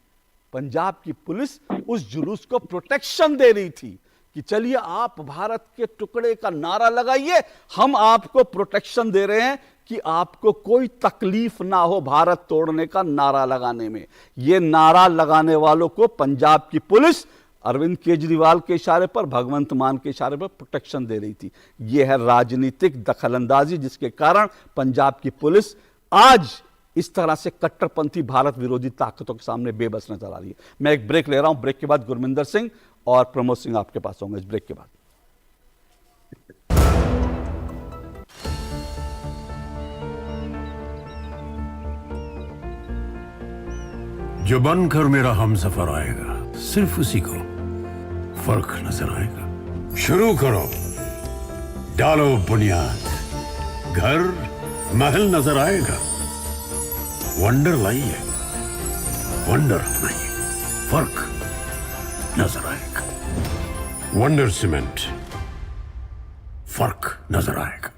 पंजाब की पुलिस उस जुलूस को प्रोटेक्शन दे रही थी कि चलिए आप भारत के टुकड़े का नारा लगाइए, हम आपको प्रोटेक्शन दे रहे हैं कि आपको कोई तकलीफ ना हो भारत तोड़ने का नारा लगाने में। यह नारा लगाने वालों को पंजाब की पुलिस अरविंद केजरीवाल के इशारे पर, भगवंत मान के इशारे पर प्रोटेक्शन दे रही थी। यह है राजनीतिक दखलंदाजी, जिसके कारण पंजाब की पुलिस आज इस तरह से कट्टरपंथी भारत विरोधी ताकतों के सामने बेबस नजर आ रही है। मैं एक ब्रेक ले रहा हूं, ब्रेक के बाद गुरमिंदर सिंह और प्रमोद सिंह आपके पास होंगे इस ब्रेक के बाद। जो बनकर मेरा हमसफर आएगा सिर्फ उसी को फर्क नजर आएगा। शुरू करो, डालो बुनियाद, घर महल नजर आएगा। वंडर लाइए, वंडर अपनाइए, फर्क नजर आएगा। वंडर सीमेंट, फर्क नजर आएगा।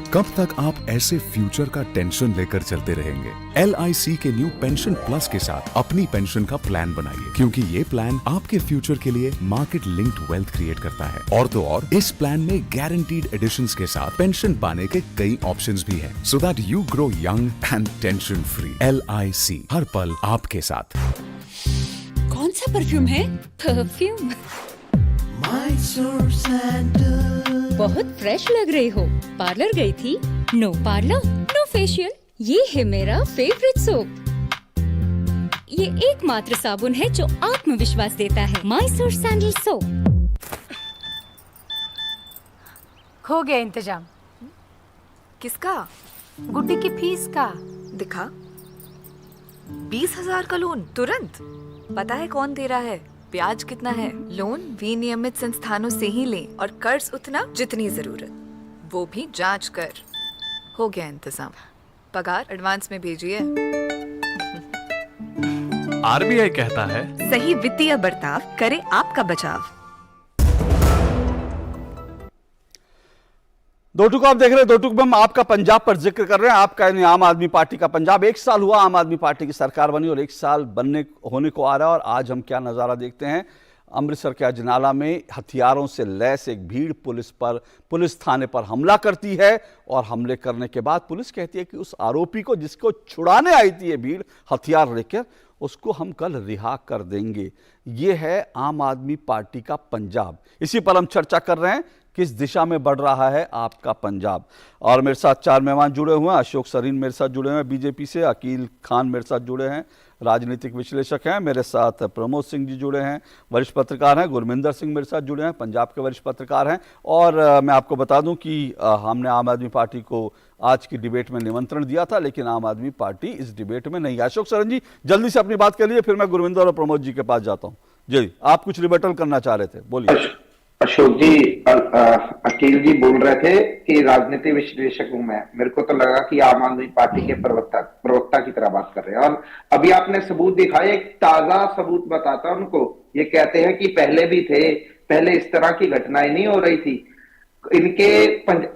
कब तक आप ऐसे फ्यूचर का टेंशन लेकर चलते रहेंगे? LIC के न्यू पेंशन प्लस के साथ अपनी पेंशन का प्लान बनाइए, क्योंकि ये प्लान आपके फ्यूचर के लिए मार्केट लिंक्ड वेल्थ क्रिएट करता है। और तो और इस प्लान में गारंटीड एडिशंस के साथ पेंशन पाने के कई ऑप्शंस भी हैं, so that you grow young and tension free. LIC, हर पल आपके साथ। कौन सा परफ्यूम है? परफ्यूम बहुत फ्रेश लग रही हो। पार्लर गई थी? No parlour, no facial. ये है मेरा फेवरेट सोप। ये एकमात्र साबुन है जो आत्मविश्वास देता है। Mysore sandal soap. हो गया इंतजाम। किसका? गुड्डी की फीस का दिखा। 20,000 का लोन तुरंत। पता है कौन दे रहा है, ब्याज कितना है? लोन विनियमित संस्थानों से ही लें और कर्ज उतना जितनी जरूरत, वो भी जांच कर। हो गया इंतजाम। पगार एडवांस में भेजिए। आरबीआई कहता है, सही वित्तीय बर्ताव करे आपका बचाव। दो टुक आप देख रहे हैं, दो टुक में हम आपका पंजाब पर जिक्र कर रहे हैं। आपका यानी आम आदमी पार्टी का पंजाब। 1 साल हुआ आम आदमी पार्टी की सरकार बनी और 1 साल बनने होने को आ रहा है। और आज हम क्या नज़ारा देखते हैं, अमृतसर के अजनाला में हथियारों से लैस एक भीड़ पुलिस थाने पर हमला करती है और हमले करने के बाद पुलिस कहती है कि उस आरोपी को जिसको छुड़ाने आई थी ये भीड़ हथियार लेकर, उसको हम कल रिहा कर देंगे। ये है आम आदमी पार्टी का पंजाब। इसी पर हम चर्चा कर रहे हैं, किस दिशा में बढ़ रहा है आपका पंजाब। और मेरे साथ 4 मेहमान जुड़े हुए हैं। अशोक सरीन मेरे साथ जुड़े हुए हैं बीजेपी से, अकील खान मेरे साथ जुड़े हैं, राजनीतिक विश्लेषक हैं। मेरे साथ प्रमोद सिंह जी जुड़े हैं, वरिष्ठ पत्रकार हैं। गुरमिंदर सिंह मेरे साथ जुड़े हैं, पंजाब के वरिष्ठ पत्रकार हैं। और मैं आपको बता दूं कि हमने आम आदमी पार्टी को आज की डिबेट में निमंत्रण दिया था, लेकिन आम आदमी पार्टी इस डिबेट में नहीं है। अशोक सरीन जी जल्दी से अपनी बात कर लीजिए, फिर मैं गुरमिंदर और प्रमोद जी के पास जाता हूँ। जी, आप कुछ रिबेटल करना चाह रहे थे, बोलिए। अशोक जी, अकील जी बोल रहे थे कि राजनीतिक विश्लेषक हूं मैं, मेरे को तो लगा कि आम आदमी पार्टी के प्रवक्ता की तरह बात कर रहे हैं। और अभी आपने सबूत दिखाए, एक ताजा सबूत बताता उनको। ये कहते हैं कि पहले भी थे, पहले इस तरह की घटनाएं नहीं हो रही थी। इनके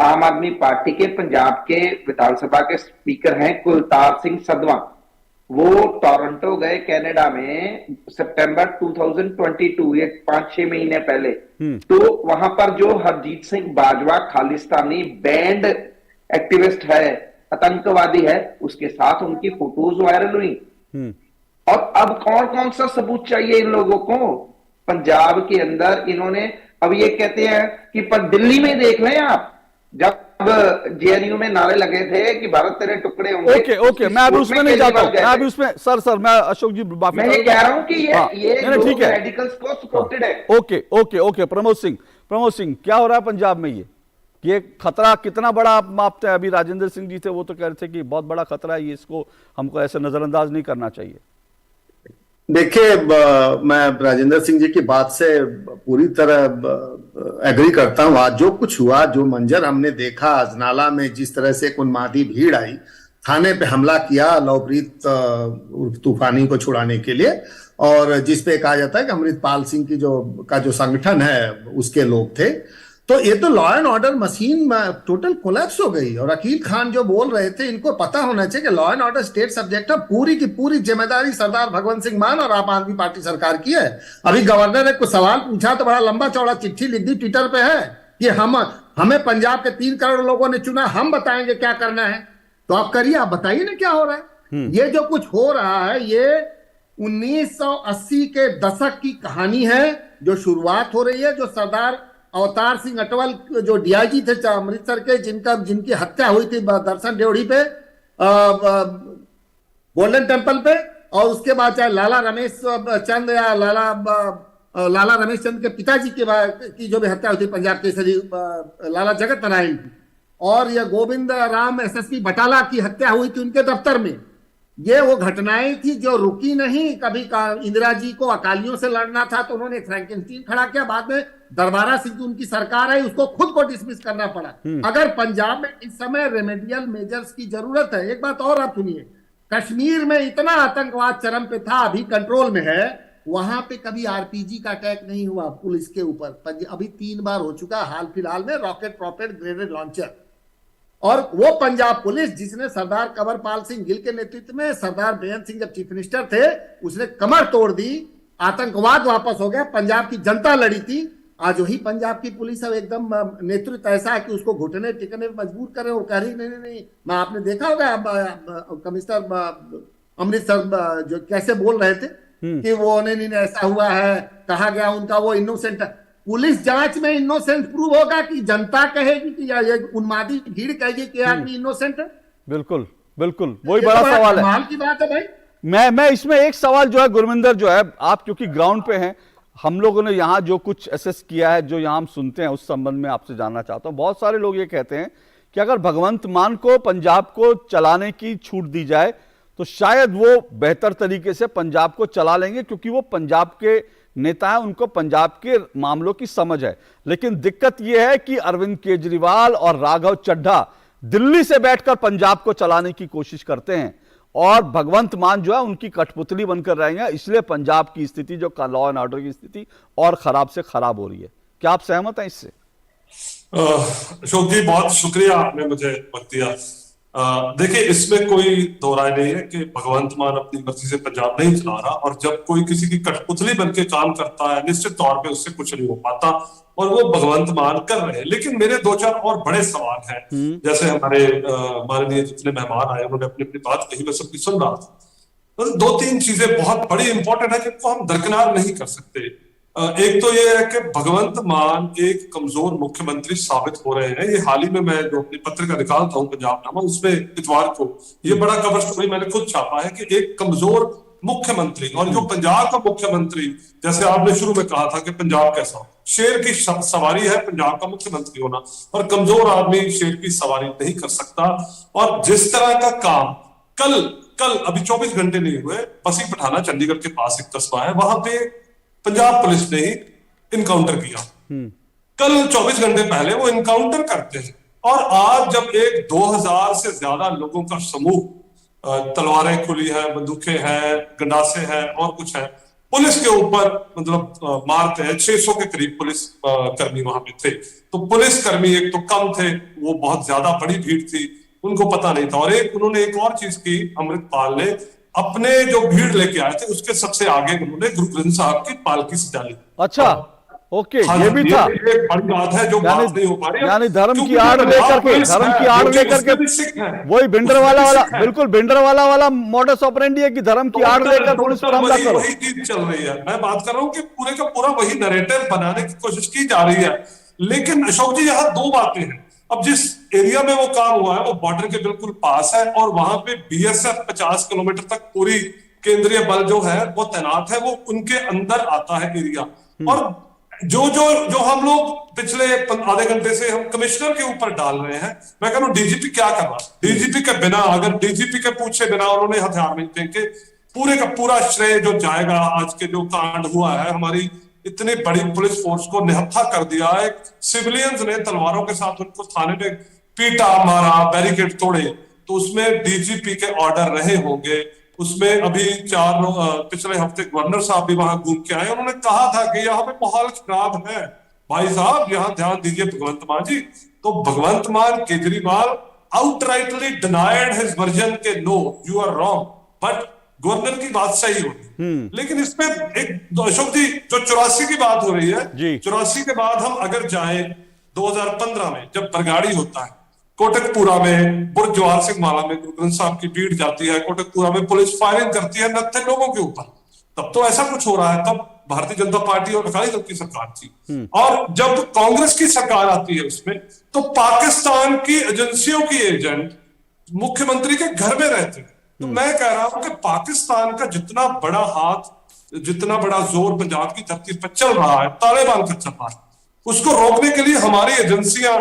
आम आदमी पार्टी के पंजाब के विधानसभा के स्पीकर हैं कुलतार सिंह सधवा। वो टोरंटो गए कनाडा में सितंबर 2022, ये 5-6 महीने पहले। तो वहां पर जो हरजीत सिंह बाजवा खालिस्तानी बैंड एक्टिविस्ट है, आतंकवादी है, उसके साथ उनकी फोटोज वायरल हुई। और अब कौन कौन सा सबूत चाहिए इन लोगों को पंजाब के अंदर? इन्होंने अब ये कहते हैं कि पर दिल्ली में देख लें आप, जब जेएनयू में नारे लगे थे कि भारत तेरे टुकड़े होंगे। ओके, मैं अभी उसमें नहीं जाता हूं। मैं अभी उसमें सर मैं अशोक जी मैं ये कह रहा हूं कि ये ठीक है, रेडिकल्स को सपोर्टेड है। ओके प्रमोद सिंह क्या हो रहा है पंजाब में? ये खतरा कितना बड़ा आप मापते हैं? अभी राजेंद्र सिंह जी थे, वो तो कह रहे थे कि बहुत बड़ा खतरा है ये, इसको हमको ऐसे नजरअंदाज नहीं करना चाहिए। देखिए, मैं राजेंद्र सिंह जी की बात से पूरी तरह एग्री करता हूं। आज जो कुछ हुआ, जो मंजर हमने देखा अजनाला में, जिस तरह से एक उन्मादी भीड़ आई, थाने पे हमला किया लवप्रीत तूफानी को छुड़ाने के लिए, और जिस पे कहा जाता है कि अमृतपाल सिंह की जो संगठन है उसके लोग थे, तो ये तो law and order machine total collapse हो गई। और अकील खान जो बोल रहे थे, इनको पता होना चाहिए कि law and order state subject है। पूरी की पूरी जिम्मेदारी सरदार भगवंत सिंह मान और आम आदमी पार्टी सरकार की है। अभी गवर्नर ने कुछ सवाल पूछा तो बड़ा लंबा चौड़ा चिट्ठी लिख दी ट्विटर पे है कि हमें पंजाब के 3 करोड़ लोगों ने चुना, हम बताएंगे क्या करना है। तो आप करिए, आप बताइए ना क्या हो रहा है। ये जो कुछ हो रहा है, ये 1980 के दशक की कहानी है जो शुरुआत हो रही है। जो सरदार अवतार सिंह अटवाल जो डीआईजी थे अमृतसर के, जिनकी हत्या हुई थी दर्शन ड्योढ़ी पे, गोल्डन टेम्पल पे, और उसके बाद चाहे लाला रमेश चंद या लाला रमेश चंद के पिताजी की जो भी हत्या हुई थी पंजाब केसरी लाला जगत नारायण की, और यह गोविंद राम एसएसपी बटाला की हत्या हुई थी उनके दफ्तर में। ये वो घटनाएं थी जो रुकी नहीं। कभी इंदिरा जी को अकालियों से लड़ना था तो उन्होंने फ्रैंकेनस्टीन खड़ा किया, बाद में दरबारा सिंह की उनकी सरकार आई, उसको खुद को डिसमिस करना पड़ा। अगर पंजाब में इस समय रेमेडियल मेजर्स की जरूरत है। एक बात और आप सुनिए, कश्मीर में इतना आतंकवाद चरम पे था, अभी कंट्रोल में है, वहां पे कभी आरपीजी का अटैक नहीं हुआ पुलिस के ऊपर। अभी 3 बार हो चुका हाल फिलहाल में, रॉकेट प्रॉपेट ग्रेनेड लॉन्चर। और वो पंजाब पुलिस जिसने सरदार कंवरपाल सिंह गिल के नेतृत्व में, सरदार बेअंत सिंह जब चीफ मिनिस्टर थे, उसने कमर तोड़ दी, आतंकवाद वापस हो गया, पंजाब की जनता लड़ी थी। आज वही पंजाब की पुलिस अब एकदम नेतृत्व ऐसा है कि उसको घुटने टिकने में मजबूर करे और कह रही नहीं। मैं आपने देखा होगा कमिश्नर अमृतसर जो कैसे बोल रहे थे कि वो नहीं ऐसा हुआ है, कहा गया उनका वो इनोसेंट। पुलिस जांच में इनोसेंट प्रूव होगा कि जनता कहेगी कि ये उन्मादी भीड़ कहेगी कि आदमी इनोसेंट है? बिल्कुल वही बड़ा सवाल है। कमाल की बात है भाई। मैं इसमें एक सवाल जो है गुरमिंदर, जो है आप क्योंकि ग्राउंड पे हैं, हम लोगों ने यहाँ जो कुछ एसेस किया है, जो यहाँ हम सुनते हैं, उस संबंध में आपसे जानना चाहता हूँ। बहुत सारे लोग ये कहते हैं कि अगर भगवंत मान को पंजाब को चलाने की छूट दी जाए तो शायद वो बेहतर तरीके से पंजाब को चला लेंगे, क्योंकि वो पंजाब के नेता हैं, उनको पंजाब के मामलों की समझ है। लेकिन दिक्कत यह है कि अरविंद केजरीवाल और राघव चड्ढा दिल्ली से बैठकर पंजाब को चलाने की कोशिश करते हैं और भगवंत मान जो है उनकी कठपुतली बनकर रहेंगे। इसलिए पंजाब की स्थिति, जो लॉ एंड ऑर्डर की स्थिति, और खराब से खराब हो रही है। क्या आप सहमत हैं इससे? अशोक जी, बहुत शुक्रिया, आपने मुझे वक्त दिया। देखिए, इसमें कोई दो राय नहीं है कि भगवंत मान अपनी मर्जी से पंजाब नहीं चला रहा, और जब कोई किसी की कठपुतली बनके काम करता है निश्चित तौर पे उससे कुछ नहीं हो पाता, और वो भगवंत मान कर रहे हैं। लेकिन मेरे दो चार और बड़े सवाल हैं। जैसे हमारे माननीय जितने मेहमान आए उन्होंने अपनी अपनी बात कही, मैं सबकी सुन रहा था। तो दो तीन चीजें बहुत बड़ी इंपॉर्टेंट है जिनको हम दरकिनार नहीं कर सकते। एक तो ये है कि भगवंत मान एक कमजोर मुख्यमंत्री साबित हो रहे हैं। ये हाल ही में मैं जो अपनी पत्रिका निकालता हूं पंजाबनामा, उसमें इतवार को ये बड़ा कवर स्टोरी मैंने खुद छापा है कि एक कमजोर मुख्यमंत्री, और जो पंजाब का मुख्यमंत्री, जैसे आपने शुरू में कहा था कि पंजाब कैसा हो, शेर की सवारी है पंजाब का मुख्यमंत्री होना, और कमजोर आदमी शेर की सवारी नहीं कर सकता। और जिस तरह का काम कल अभी 24 घंटे नहीं हुए, बसी पठाना चंडीगढ़ के पास एक कस्बा है, वहां पे पंजाब पुलिस ने ही इनकाउंटर किया। कल 24 घंटे पहले वो इनकाउंटर करते हैं, और आज जब एक 2000 से ज्यादा लोगों का समूह, तलवारें खुली हैं, बंदूकें हैं, गंडासे हैं और कुछ है, पुलिस के ऊपर मतलब मारते हैं। 600 के करीब पुलिस कर्मी वहां पे थे। तो पुलिस कर्मी एक तो कम थे, वो बहुत ज्यादा बड़ी भीड़ थी, उनको पता नहीं था। और उन्होंने एक और चीज की, अमृतपाल ने अपने जो भीड़ लेके आए थे उसके सबसे आगे उन्होंने गुरु ग्रंथ साहब की पालकी सजा ली। अच्छा, ओके, ये भी था। एक बड़ी बात है जो बात नहीं हो पा रही, यानी धर्म की आड़ लेकर के वही भिंडरवाला वाला, बिल्कुल भिंडरवाला वाला मॉडस ऑपरेंडी है कि धर्म की आड़ लेकर पुलिस पर हमला करो। वही चीज चल रही है। मैं बात कर रहा हूँ कि पूरे का पूरा वही नैरेटिव बनाने की कोशिश की जा रही है। लेकिन अशोक जी, यहाँ दो बातें हैं। अब जिस एरिया में वो काम हुआ है वो बॉर्डर के बिल्कुल पास है, और वहां पे बीएसएफ 50 किलोमीटर तक पूरी केंद्रीय बल जो है वो तैनात है, वो उनके अंदर आता है एरिया। और जो हम लोग पिछले आधे घंटे से हम कमिश्नर के ऊपर डाल रहे हैं, मैं कह रहा हूं डीजीपी क्या कर रहा है? डीजीपी के बिना, अगर डीजीपी के पूछे बिना उन्होंने हथियार नहीं फेंके, पूरे का पूरा श्रेय जो जाएगा आज के जो कांड हुआ है, हमारी इतनी बड़ी पुलिस फोर्स को निहत्था कर दिया है। सिविलियंस ने तलवारों के साथ उनको थाने में पीटा, मारा, बैरिकेड तोड़े, तो उसमें डीजीपी के ऑर्डर रहे होंगे। उसमें अभी पिछले हफ्ते गवर्नर साहब भी वहां घूम के आए, उन्होंने कहा था कि यहाँ पे माहौल खराब है, भाई साहब यहाँ ध्यान दीजिए भगवंत मान जी। तो Bhagwant Mann Kejriwal outrightly denied his version के no you are wrong, but governor की बात सही होगी। लेकिन इसमें एक अशोक जी, जो 84 की बात हो रही है, 84 के बाद हम अगर जाएं 2015 में जब बरगाड़ी होता है, कोटकपुरा में बुर्जवार सिंह माला में गुरु ग्रंथ साहब की भीड़ जाती है, कोटकपुरा में पुलिस फायरिंग करती है नत्थे लोगों के ऊपर, तब तो ऐसा कुछ हो रहा है। तब भारतीय जनता पार्टी और अकाली दल की सरकार थी। और जब कांग्रेस की सरकार आती है उसमें, तो पाकिस्तान की एजेंसियों की एजेंट मुख्यमंत्री के घर में रहते हैं। तो मैं कह रहा हूं कि पाकिस्तान का जितना बड़ा हाथ, जितना बड़ा जोर पंजाब की धरती पर चल रहा है, तालिबान का चल रहा है, उसको रोकने के लिए हमारी एजेंसियां,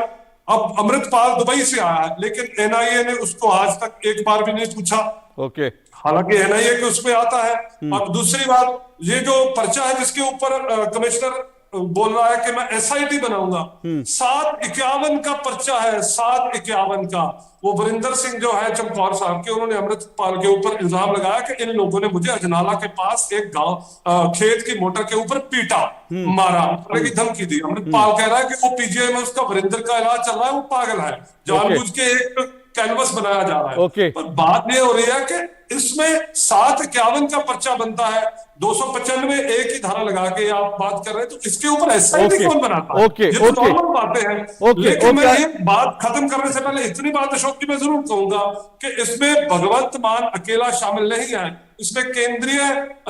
अब अमृतपाल दुबई से आया है, लेकिन एनआईए ने उसको आज तक एक बार भी नहीं पूछा। ओके, हालांकि एनआईए के उसमें आता है। और दूसरी बात, ये जो पर्चा है जिसके ऊपर कमिश्नर बोल रहा है कि मैं एसआईटी बनाऊंगा, 751 का पर्चा है, 751 का। वो वरिंदर सिंह जो है चमकौर साहब के, उन्होंने अमृतपाल के ऊपर इल्जाम लगाया कि इन लोगों ने मुझे अजनाला के पास एक गांव खेत की मोटर के ऊपर पीटा, मारा, की धमकी दी। अमृतपाल कह रहा है कि वो पीजीआई में उसका वरिंदर का इलाज चल रहा है, वो पागल है, जानबूझ के एक कैनवस बनाया जा रहा है। पर बात ये हो रही है कि इसमें 751 का पर्चा बनता है, 295 एक ही धारा लगा के आप बात कर रहे हैं, तो इसके ऊपर एसआईटी कौन बनाता है? ये तो नॉर्मल बातें हैं। लेकिन मैं ये बात खत्म करने से पहले इतनी बात अशोक जी मैं जरूर कहूंगा कि इसमें भगवंत मान अकेला शामिल नहीं है, इसमें केंद्रीय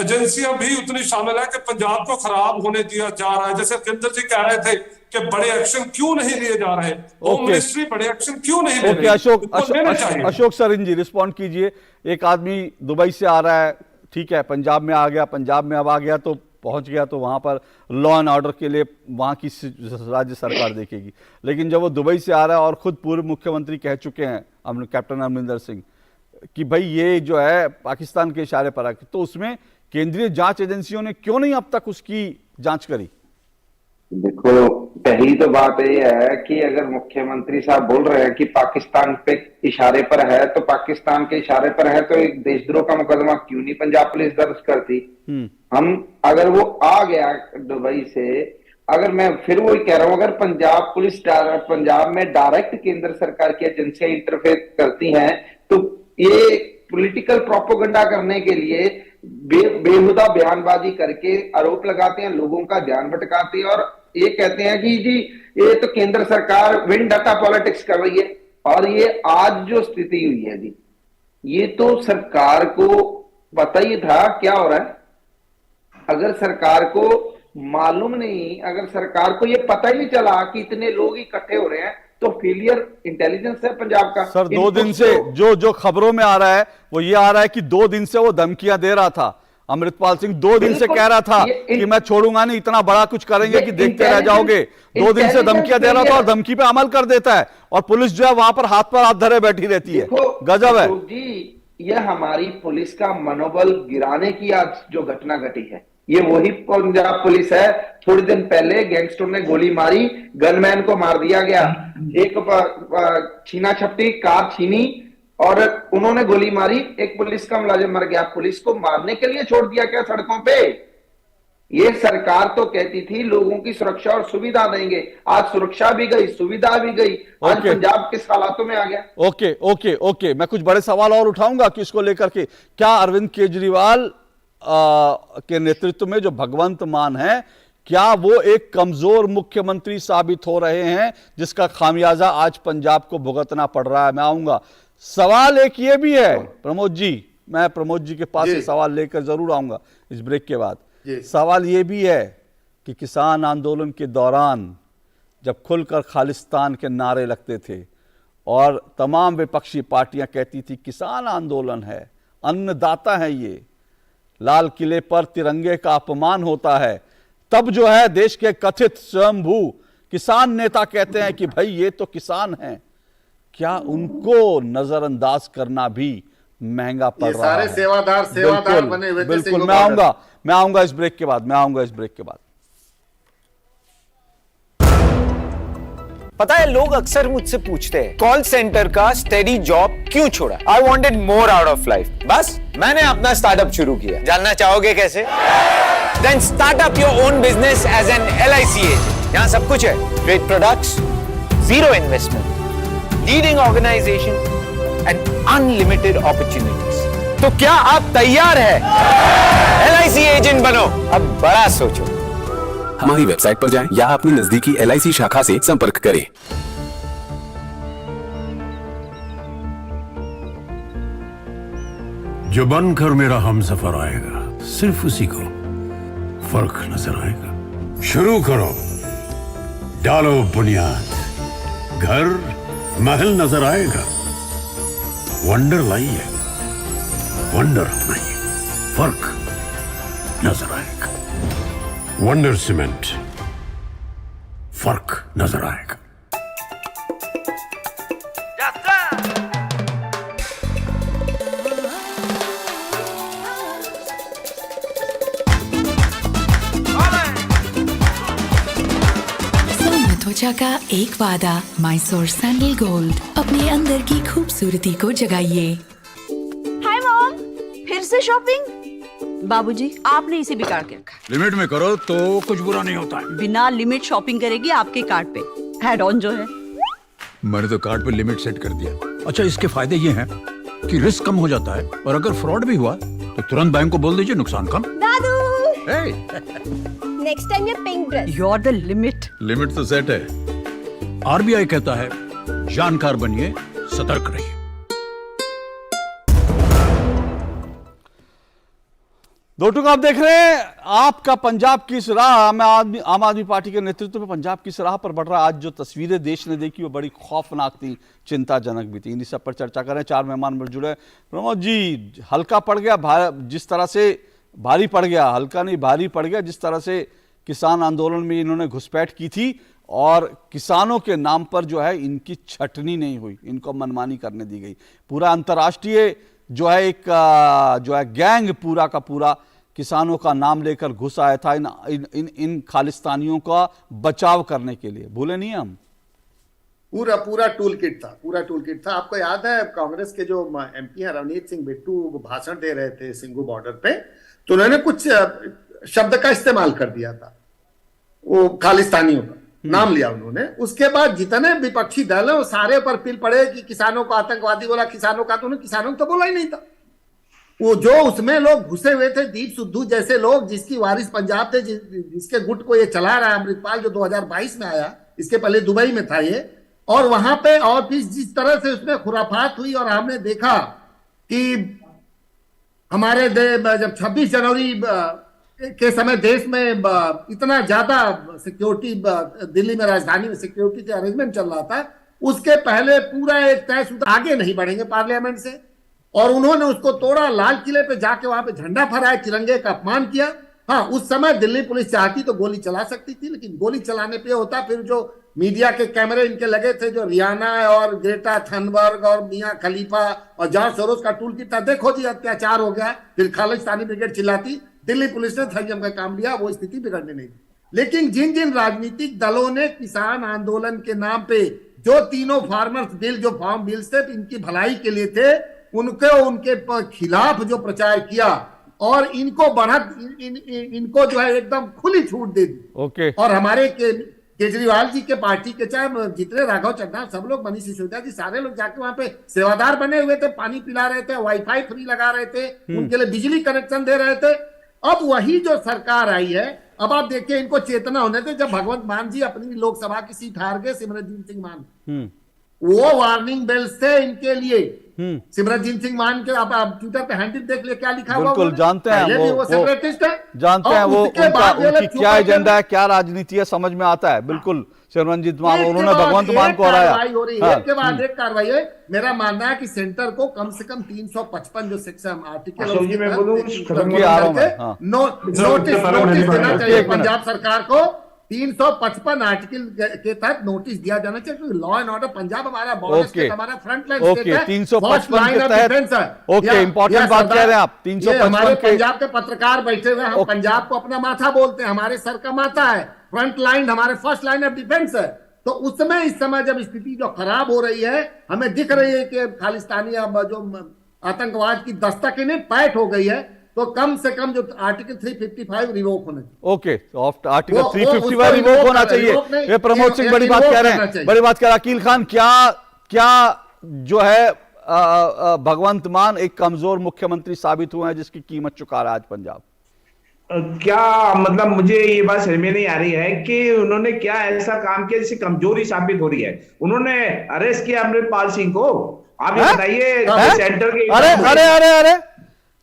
एजेंसियां भी उतनी शामिल है कि पंजाब को खराब होने दिया जा रहा है। जैसे केंद्र जी कह रहे थे कि बड़े एक्शन क्यों नहीं लिए जा रहे, होम मिनिस्ट्री बड़े एक्शन क्यों नहीं ले रही? अशोक सरिन जी रिस्पॉन्ड कीजिए। एक आदमी दुबई से आ रहा है, ठीक है, पंजाब में आ गया, पंजाब में अब आ गया तो पहुंच गया तो वहां पर लॉ एंड ऑर्डर के लिए वहां की राज्य सरकार देखेगी। लेकिन जब वो दुबई से आ रहा है और खुद पूर्व मुख्यमंत्री कह चुके हैं कैप्टन अमरिंदर सिंह कि भाई ये जो है पाकिस्तान के इशारे पर है, तो उसमें केंद्रीय जांच एजेंसियों ने क्यों नहीं अब तक उसकी जांच करी? देखो, पहली तो बात ये है कि अगर मुख्यमंत्री साहब बोल रहे हैं कि पाकिस्तान पे इशारे पर है, तो पाकिस्तान के इशारे पर है तो एक देशद्रोह का मुकदमा क्यों नहीं पंजाब पुलिस दर्ज करती? हम अगर वो आ गया दुबई से, अगर मैं फिर वही कह रहा हूं, अगर पंजाब पुलिस पंजाब में डायरेक्ट केंद्र सरकार की एजेंसियां इंटरफेयर करती हैं, तो ये पॉलिटिकल प्रोपेगेंडा करने के लिए बेहुदा बयानबाजी करके आरोप लगाते हैं, लोगों का ध्यान भटकाते हैं और ये कहते हैं कि जी ये तो केंद्र सरकार विन डाटा पॉलिटिक्स कर रही है। और ये आज जो स्थिति हुई है जी, ये तो सरकार को पता ही था क्या हो रहा है। अगर सरकार को मालूम नहीं, अगर सरकार को ये पता ही नहीं चला कि इतने लोग इकट्ठे हो रहे हैं, तो फेलियर इंटेलिजेंस है पंजाब का। सर 2 दिन से जो खबरों में आ रहा है वो ये आ रहा है कि 2 दिन से वो धमकियां दे रहा था। अमृतपाल सिंह 2 दिन से कह रहा था कि मैं छोड़ूंगा नहीं, इतना बड़ा कुछ करेंगे कि देखते रह जाओगे। 2 दिन से धमकियां दे रहा था और धमकी पे अमल कर देता है, और पुलिस जो है वहां पर हाथ धरे बैठी रहती है। गजब है जी, यह हमारी पुलिस का मनोबल गिराने की आज जो घटना घटी है, ये वही पंजाब पुलिस है। थोड़ी दिन पहले गैंगस्टर ने गोली मारी, गनमैन को मार दिया गया, एक छीना छपटी कार छीनी और उन्होंने गोली मारी, एक पुलिस का मुलाजिम मर गया। पुलिस को मारने के लिए छोड़ दिया क्या सड़कों पे? ये सरकार तो कहती थी लोगों की सुरक्षा और सुविधा देंगे, आज सुरक्षा भी गई, सुविधा भी गई। आज पंजाब किस हालातों में आ गया? ओके, मैं कुछ बड़े सवाल और उठाऊंगा कि इसको लेकर के क्या अरविंद केजरीवाल के नेतृत्व में जो भगवंत मान है, क्या वो एक कमजोर मुख्यमंत्री साबित हो रहे हैं जिसका खामियाजा आज पंजाब को भुगतना पड़ रहा है? मैं आऊंगा। सवाल एक ये भी है प्रमोद जी, मैं प्रमोद जी के पास से सवाल लेकर जरूर आऊंगा इस ब्रेक के बाद। सवाल ये भी है कि किसान आंदोलन के दौरान जब खुलकर खालिस्तान के नारे लगते थे और तमाम विपक्षी पार्टियां कहती थी किसान आंदोलन है, अन्नदाता है, ये लाल किले पर तिरंगे का अपमान होता है, तब जो है देश के कथित स्वयंभू किसान नेता कहते हैं कि भाई ये तो किसान हैं, क्या उनको नजरअंदाज करना भी महंगा पड़ रहा है? सारे सेवादार बने हुए थे। बिल्कुल, मैं आऊंगा इस ब्रेक के बाद। पता है, लोग अक्सर मुझसे पूछते हैं कॉल सेंटर का स्टेडी जॉब क्यों छोड़ा? I wanted more out of life, बस मैंने अपना स्टार्टअप शुरू किया। जानना चाहोगे कैसे? Then start up your own business as an LIC agent. यहाँ सब कुछ है, great products, zero investment, leading organisation and unlimited opportunities. तो क्या आप तैयार हैं? LIC एजेंट बनो, अब बड़ा सोचो। हमारी वेबसाइट पर जाएं या अपनी नजदीकी LIC शाखा से संपर्क करें। जो बनकर मेरा हमसफर आएगा, सिर्फ उसी को फर्क नजर आएगा। शुरू करो, डालो बुनियाद, घर महल नजर आएगा। वंडर लाइए, वंडर अपनाइए, फर्क नजर आएगा। वंडर सीमेंट, फर्क नजर आएगा। त्वचा का एक वादा, मैसूर सैंडल गोल्ड, अपने अंदर की खूबसूरती को जगाइए। हाय मॉम, फिर से शॉपिंग? बाबूजी, आपने इसे बिगाड़ के रखा। लिमिट में करो तो कुछ बुरा नहीं होता है। बिना लिमिट शॉपिंग करेगी आपके कार्ड पे एड ऑन जो है। मैंने तो कार्ड पे लिमिट सेट कर दिया। अच्छा, इसके फायदे ये हैं कि रिस्क कम हो जाता है और अगर फ्रॉड भी हुआ तो तुरंत बैंक को बोल दीजिए, नुकसान कम। दादू, नेक्स्ट टाइम ये pink dress. You are the limit. Limit तो सेट है। RBI कहता है जानकार बनिए, सतर्क रहिए। दोस्तों, आप देख रहे हैं आपका पंजाब की इस राह में आम आदमी पार्टी के नेतृत्व में पंजाब की इस राह पर बढ़ रहा। आज जो तस्वीरें देश ने देखी वो बड़ी खौफनाक थी, चिंताजनक भी थी। इन्हीं सब पर चर्चा करें। 4 मेहमान मिल जुड़े। प्रमोद जी, हल्का पड़ गया जिस तरह से भारी पड़ गया, हल्का नहीं भारी पड़ गया जिस तरह से किसान आंदोलन में इन्होंने घुसपैठ की थी और किसानों के नाम पर जो है इनकी छटनी नहीं हुई, इनको मनमानी करने दी गई। पूरा अंतर्राष्ट्रीय जो है एक जो है गैंग पूरा का पूरा किसानों का नाम लेकर घुस आया था इन खालिस्तानियों का बचाव करने के लिए। भूले नहीं हम, पूरा टूल किट था। आपको याद है कांग्रेस के जो एमपी हैं रवनीत सिंह बिट्टू, वो भाषण दे रहे थे सिंघू बॉर्डर पे, तो उन्होंने कुछ शब्द का इस्तेमाल कर दिया था, वो खालिस्तानियों का नाम लिया उन्होंने। उसके बाद जितने विपक्षी दल है वो सारे पर पिल पड़े कि किसानों को आतंकवादी बोला, किसानों का, तो उन्होंने किसानों को तो बोला ही नहीं था। वो जो उसमें लोग घुसे हुए थे, दीप सिद्धू जैसे लोग जिसकी वारिस पंजाब थे, जिसके गुट को ये चला रहा है अमृतपाल, जो 2022 में आया, इसके पहले दुबई में था ये, और वहां पे और फिर जिस तरह से उसमें खुराफात हुई और हमने देखा कि हमारे जब 26 जनवरी के समय देश में इतना ज्यादा सिक्योरिटी, दिल्ली में राजधानी में सिक्योरिटी के अरेंजमेंट चल रहा था, उसके पहले पूरा एक तयशुदा आगे नहीं बढ़ेंगे पार्लियामेंट से, और उन्होंने उसको तोड़ा। लाल किले पे जाके वहां पे झंडा फहराया, तिरंगे का अपमान किया। हाँ, उस समय दिल्ली पुलिस चाहती तो गोली चला सकती थी, लेकिन गोली चलाने पे होता फिर जो मीडिया के कैमरे इनके लगे थे, जो रियाना और ग्रेटा थनबर्ग और मियां खलीफा और जॉर्ज सोरोस का टूल किट था, देखो जी अत्याचार हो गया, फिर खालिस्तानी ब्रिगेड चिल्लाती, दिल्ली पुलिस ने संयम का काम लिया, वो स्थिति बिगड़ने नहीं दी। लेकिन जिन जिन राजनीतिक दलों ने किसान आंदोलन के नाम पे जो तीनों फार्मर्स बिल, जो फार्म बिल्स थे इनकी भलाई के लिए थे, उनके खिलाफ जो प्रचार किया और इनको इनको जो है एकदम खुली छूट दे दी। ओके। और हमारे केजरीवाल जी के पार्टी के चाहे जितने राघव चड्ढा, सब लोग, मनीष सिसोदिया जी, सारे लोग जाके वहां पे सेवादार बने हुए थे, पानी पिला रहे थे, वाईफाई फ्री लगा रहे थे, उनके लिए बिजली कनेक्शन दे रहे थे। अब वही जो सरकार आई है, अब आप देखिए इनको चेतना होने थे। जब भगवंत मान जी अपनी लोकसभा की सीट हार गए, सिमरनजीत सिंह मान, वो वार्निंग बेल्स थे इनके लिए। सिमरनजीत सिंह मान के आप ट्विटर पे हैंडल देख ले, क्या लिखा हुआ, बिल्कुल जानते हैं वो सेपरेटिस्ट है, जानते हैं वो उनकी क्या एजेंडा है, क्या राजनीति है, समझ में आता है बिल्कुल। सिमरनजीत मान, उन्होंने भगवंत मान को हराया। एक के बाद एक कार्रवाई है। मेरा मानना है कि सेंटर को कम से कम 355 जो सेक्शन आर्टिकल नोटिस देना चाहिए पंजाब सरकार को। 355 आर्टिकल के तहत नोटिस दिया जाना चाहिए, क्योंकि लॉ एंड ऑर्डर पंजाब हमारा बॉर्डर स्टेट, हमारा फ्रंट लाइन स्टेट है। 355 के तहत, ओके, इंपॉर्टेंट बात कह रहे हैं आप। 355 हमारे पंजाब के पत्रकार बैठे हुए, हम पंजाब को अपना माथा बोलते हैं, हमारे सर का माथा है, फ्रंट लाइन हमारे फर्स्ट लाइन ऑफ डिफेंस है। तो उसमें इस समय जब स्थिति जो खराब हो रही है, हमें दिख रही है कि खालिस्तानी जो आतंकवाद की दस्तक इन्हें पैठ हो गई है, तो कम से कम जो आर्टिकल 355 रिवोक होना चाहिए। ओके, आर्टिकल 355 रिवोक होना चाहिए। ये प्रमोद सिंह बड़ी बात कह रहे हैं, बड़ी बात कह रहे हैं। अकील खान, क्या जो है भगवंत मान एक कमजोर मुख्यमंत्री साबित हुए हैं जिसकी कीमत चुका रहा है आज पंजाब? क्या मतलब, मुझे ये बात समझ में नहीं आ रही है कि उन्होंने क्या ऐसा काम किया जिससे कमजोरी साबित हो रही है। उन्होंने अरेस्ट किया अमृतपाल सिंह को, आप ये बताइए सेंटर के। अरे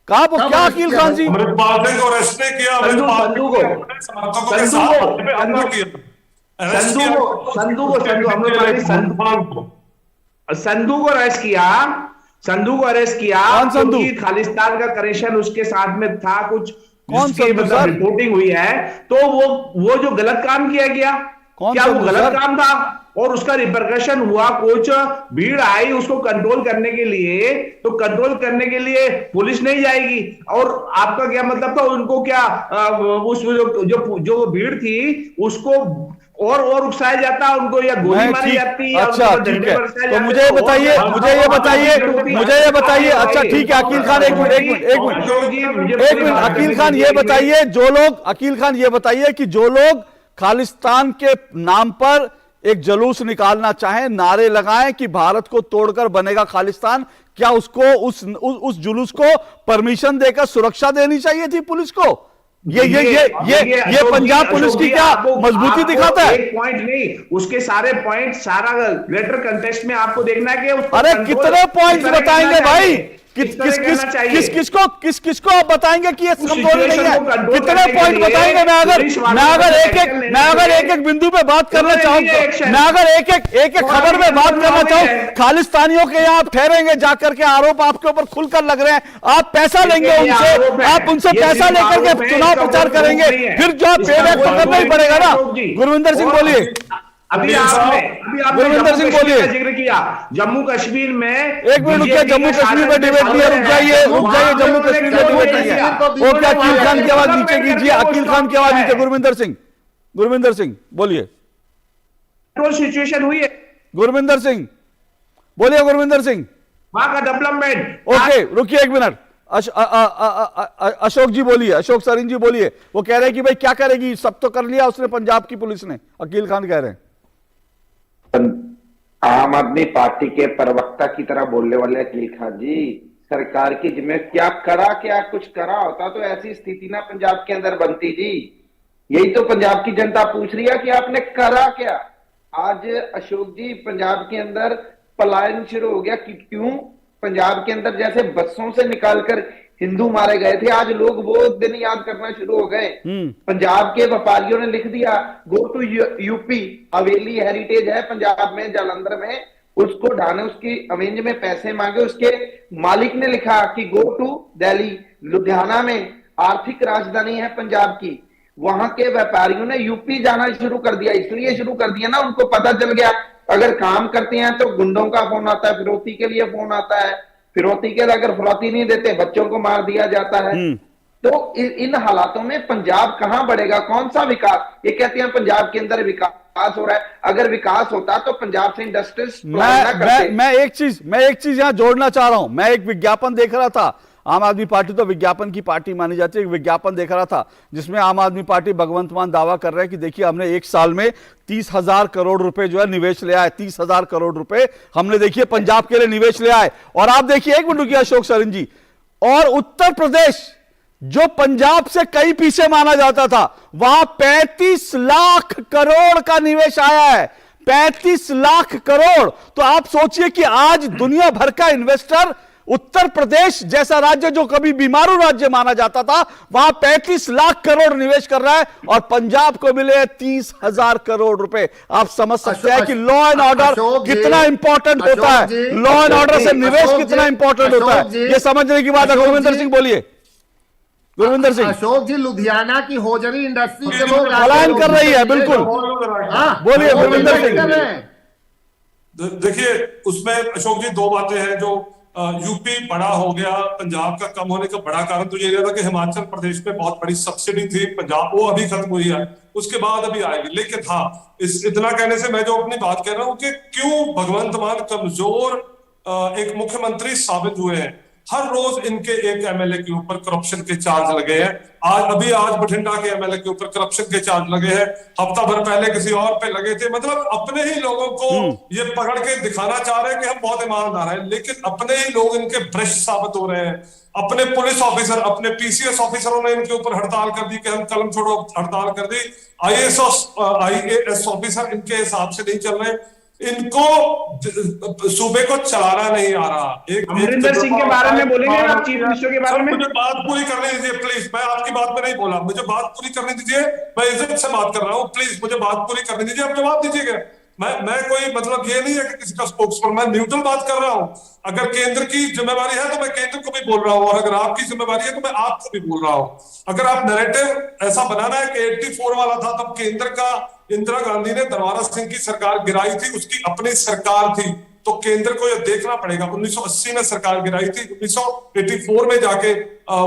क्या अकील खान जी, अमृतपाल सिंह को अरेस्ट नहीं किया, संधू को अरेस्ट किया, क्योंकि खालिस्तान का कनेक्शन उसके साथ में था, कुछ जिसकी मतलब रिपोर्टिंग हुई है, तो वो जो गलत काम किया गया, क्या वो गलत काम था और उसका रिपरकशन हुआ। कुछ भीड़ आई उसको कंट्रोल करने के लिए, तो कंट्रोल करने के लिए पुलिस नहीं जाएगी, और आपका क्या मतलब था, उनको क्या उस जो भीड़ थी उसको और उकसाया जाता, उनको या गोली मारी जाती। अच्छा ठीक है, तो मुझे ये बताइए, अच्छा ठीक है अकील खान, एक मिनट अकील खान ये बताइए कि जो लोग खालिस्तान के नाम पर एक जुलूस निकालना चाहें, नारे लगाएं कि भारत को तोड़कर बनेगा खालिस्तान, क्या उसको उस जुलूस को परमिशन देकर सुरक्षा देनी चाहिए थी पुलिस को? ये पंजाब पुलिस की क्या मजबूती दिखाता है? एक पॉइंट नहीं, उसके सारे पॉइंट, सारा लेटर कंटेक्स्ट में आपको देखना है कि अरे कितने पॉइंट्स बताएंगे भाई, किसको आप बताएंगे कि ये कमजोरी नहीं है? कितने पॉइंट बताएंगे? मैं अगर एक बिंदु पे बात करना चाहूँ, मैं अगर एक खबर में बात करना चाहूँ, खालिस्तानियों के यहाँ आप ठहरेंगे जाकर के, आरोप आपके ऊपर खुलकर लग रहे हैं, आप पैसा लेंगे उनसे, आप उनसे पैसा लेकर के चुनाव प्रचार करेंगे, फिर जो आप पे बैक तो करना ही पड़ेगा ना। गुरविंदर सिंह बोलिए। अभी आपने गुरविंदर सिंह बोलिए। जिक्र किया जम्मू कश्मीर में, एक मिनट रुकिए, जम्मू कश्मीर में डिबेट नहीं है, रुक जाइए, जम्मू कश्मीर में डिबेट नहीं है। वो क्या अकील खान की आवाज नीचे कीजिए, अकील खान की आवाज नीचे। गुरविंदर सिंह बोलिए। सिचुएशन हुई है। गुरविंदर सिंह बोलिए। गुरविंदर सिंह, वहां का डेवलपमेंट। ओके रुकिए एक मिनट। अशोक जी बोलिए, अशोक सरीन जी बोलिए। वो कह रहे हैं कि भाई क्या करेगी, सब तो कर लिया उसने पंजाब की पुलिस ने, अकील खान कह रहे हैं। आम आदमी पार्टी के प्रवक्ता की तरह बोलने वाले अकील खान जी, सरकार की जिम्मे क्या कुछ करा होता तो ऐसी स्थिति ना पंजाब के अंदर बनती जी। यही तो पंजाब की जनता पूछ रही है कि आपने करा क्या। आज अशोक जी, पंजाब के अंदर पलायन शुरू हो गया कि क्यों? पंजाब के अंदर जैसे बसों से निकालकर हिंदू मारे गए थे, आज लोग वो दिन याद करना शुरू हो गए। पंजाब के व्यापारियों ने लिख दिया go to UP. Haveli heritage है पंजाब में, जालंधर में, उसको ढाने, उसकी अवेंज में पैसे मांगे। उसके मालिक ने लिखा कि गो टू दिल्ली। लुधियाना में आर्थिक राजधानी है पंजाब की, वहां के व्यापारियों ने यूपी जाना शुरू कर दिया। इसलिए शुरू कर दिया ना, उनको पता चल गया अगर काम करते हैं तो गुंडों का फोन आता है, फिरौती के लिए फोन आता है, फिरौती के अगर फिरौती नहीं देते बच्चों को मार दिया जाता है। तो इन हालातों में पंजाब कहां बढ़ेगा? कौन सा विकास? ये कहते हैं पंजाब के अंदर विकास हो रहा है। अगर विकास होता तो पंजाब से इंडस्ट्रीज मैं एक चीज यहां जोड़ना चाह रहा हूं। मैं एक विज्ञापन देख रहा था, आम आदमी पार्टी तो विज्ञापन की पार्टी मानी जाती है। एक विज्ञापन देख रहा था जिसमें आम आदमी पार्टी भगवंत मान दावा कर रहे हैं कि देखिए हमने एक साल में 30,000 करोड़ रुपए जो है निवेश ले आए। 30,000 करोड़ रुपए हमने देखिए पंजाब के लिए निवेश ले आए। और आप देखिए, एक मिनट रुकिए अशोक सरीन जी, और उत्तर प्रदेश जो पंजाब से कई पीछे माना जाता था, वहां 35 लाख करोड़ का निवेश आया है। 35 लाख करोड़। तो आप सोचिए कि आज दुनिया भर का इन्वेस्टर उत्तर प्रदेश जैसा राज्य जो कभी बीमारू राज्य माना जाता था, वहां 35 लाख करोड़ निवेश कर रहा है और पंजाब को मिले 30,000 करोड़ रुपए। आप समझ सकते हैं कि लॉ एंड ऑर्डर कितना इंपॉर्टेंट होता है, लॉ एंड ऑर्डर से निवेश कितना इंपॉर्टेंट होता है, यह समझने की बात है। गुरविंदर सिंह बोलिए। गुरविंदर सिंह। अशोक जी, लुधियाना की होजरी इंडस्ट्री के लोग पलायन कर रही है, बिल्कुल। बोलिए गुरविंदर सिंह। देखिए, उसमें अशोक जी दो बातें हैं। जो यूपी बड़ा हो गया, पंजाब का कम होने का बड़ा कारण तो ये था कि हिमाचल प्रदेश में बहुत बड़ी सब्सिडी थी पंजाब, वो अभी खत्म हुई है, उसके बाद अभी आएगी। लेकिन हाँ, इतना कहने से मैं जो अपनी बात कह रहा हूं कि क्यों भगवंत मान कमजोर एक मुख्यमंत्री साबित हुए हैं। हर रोज इनके एक एमएलए के ऊपर करप्शन के चार्ज लगे हैं। आज बठिंडा के एमएलए के ऊपर करप्शन के चार्ज लगे हैं, हफ्ता भर पहले किसी और पे लगे थे। मतलब अपने ही लोगों को ये पकड़ के दिखाना चाह रहे हैं कि हम बहुत ईमानदार हैं, लेकिन अपने ही लोग इनके भ्रष्ट साबित हो रहे हैं। अपने पुलिस ऑफिसर, अपने पीसीएस ऑफिसरों ने इनके ऊपर हड़ताल कर दी कि हम कलम छोड़ो हड़ताल कर दी। आईएएस ऑफिसर इनके हिसाब से नहीं चल रहे, इनको सूबे को चलाना नहीं आ रहा। अमरिंदर सिंह के बारे में बोलेंगे आप, चीफ मिनिस्टर के बारे में? मुझे बात पूरी करने दीजिए प्लीज। मैं आपकी बात में नहीं बोला, मुझे बात पूरी करने दीजिए। मैं इज्जत से बात कर रहा हूँ, प्लीज मुझे बात पूरी करने दीजिए, आप जवाब दीजिएगा। मैं कोई मतलब ये नहीं है कि किसी का स्पोक्सपर्सन, मैं न्यूट्रल बात कर रहा हूँ। अगर केंद्र की जिम्मेवारी है तो मैं केंद्र को भी बोल रहा हूँ, और अगर आपकी जिम्मेवारी है तो मैं आपको भी बोल रहा हूँ। अगर आप नैरेटिव ऐसा बनाना है कि 84 वाला था तब केंद्र का, इंदिरा गांधी ने दरबारा सिंह की सरकार गिराई थी, उसकी अपनी सरकार थी, तो केंद्र को यह देखना पड़ेगा। 1980 में सरकार गिराई थी, 1984 में जाके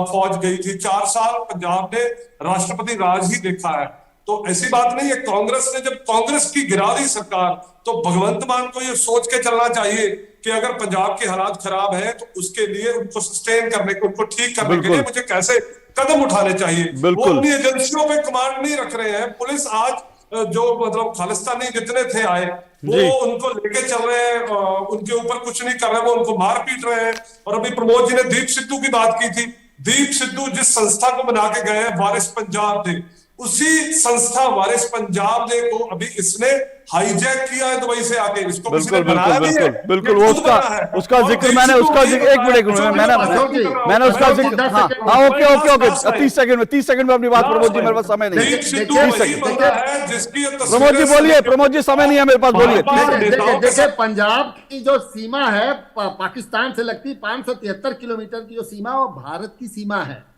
फौज गई थी। 4 साल पंजाब ने राष्ट्रपति राज ही देखा है। तो ऐसी बात नहीं है। कांग्रेस ने जब कांग्रेस की गिरा दी सरकार, तो भगवंत मान को ये सोच के चलना चाहिए कि अगर पंजाब के हालात खराब है तो उसके लिए उनको सस्टेन करने के, उनको ठीक करने के लिए मुझे कैसे कदम उठाने चाहिए। वो अपनी एजेंसियों पे कमांड नहीं रख रहे हैं। पुलिस आज जो मतलब खालिस्तानी जितने थे आए, वो उनको लेके चल रहे हैं, उनके ऊपर कुछ नहीं कर रहे, वो उनको मार पीट रहे हैं। और अभी प्रमोद जी ने दीप सिद्धू की बात की थी। दीप सिद्धू जिस संस्था को बना के गए हैं, वारिस पंजाब थे, उसी संस्था वारिस पंजाब ने को अभी इसने हाईजैक किया है दुबई से आके, इसको किसी ने बनाया भी है, बिल्कुल वो उसका जिक्र मैंने उसका जिक्र एक मिनट मैंने उसका जिक्र हाँ ओके 30 सेकंड में अपनी बात प्रमोद जी मेरे पास समय नहीं है। प्रमोद जी बोलिए, प्रमोद जी समय नहीं है मेरे पास, बोलिए। देखिए पंजाब की जो सीमा है पाकिस्तान से लगती 573 किलोमीटर की जो सीमा वो भारत की सीमा है।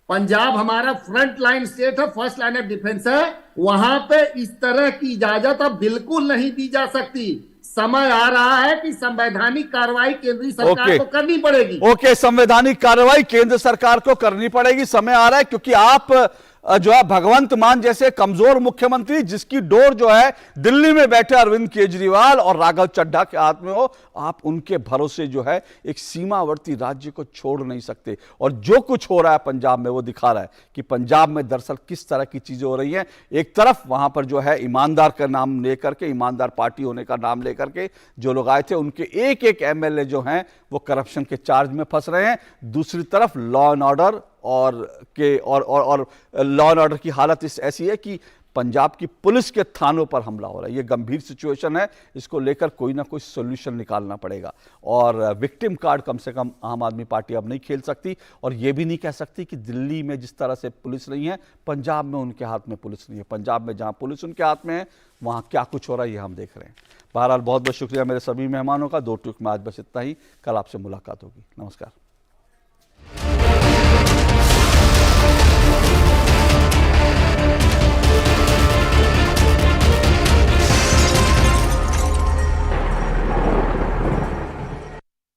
पंजाब हमारा फ्रंट लाइन स्टेट है, फर्स्ट लाइन ऑफ डिफेंस है, वहां पे इस तरह की इजाजत अब बिल्कुल नहीं दी जा सकती। समय आ रहा है कि संवैधानिक कार्रवाई केंद्रीय सरकार को करनी पड़ेगी। ओके, संवैधानिक कार्रवाई केंद्र सरकार को करनी पड़ेगी, समय आ रहा है, क्योंकि आप जो है भगवंत मान जैसे कमजोर मुख्यमंत्री जिसकी डोर जो है दिल्ली में बैठे अरविंद केजरीवाल और राघव चड्ढा के हाथ में हो, आप उनके भरोसे जो है एक सीमावर्ती राज्य को छोड़ नहीं सकते। और जो कुछ हो रहा है पंजाब में वो दिखा रहा है कि पंजाब में दरअसल किस तरह की चीजें हो रही हैं। एक तरफ वहां पर जो है ईमानदार का नाम लेकर के, ईमानदार पार्टी होने का नाम लेकर के जो लोग आए थे उनके एक एक एमएलए जो हैं वो करप्शन के चार्ज में फंस रहे हैं। दूसरी तरफ लॉ एंड ऑर्डर और लॉ एंड ऑर्डर की हालत ऐसी है कि पंजाब की पुलिस के थानों पर हमला हो रहा है। ये गंभीर सिचुएशन है, इसको लेकर कोई ना कोई सोल्यूशन निकालना पड़ेगा। और विक्टिम कार्ड कम से कम आम आदमी पार्टी अब नहीं खेल सकती, और ये भी नहीं कह सकती कि दिल्ली में जिस तरह से पुलिस नहीं है पंजाब में उनके हाथ में पुलिस नहीं है। पंजाब में जहां पुलिस उनके हाथ में है वहां क्या कुछ हो रहा है ये हम देख रहे हैं। बहरहाल बहुत बहुत शुक्रिया मेरे सभी मेहमानों का। 2 टूक में आज बस इतना ही, कल आपसे मुलाकात होगी। नमस्कार।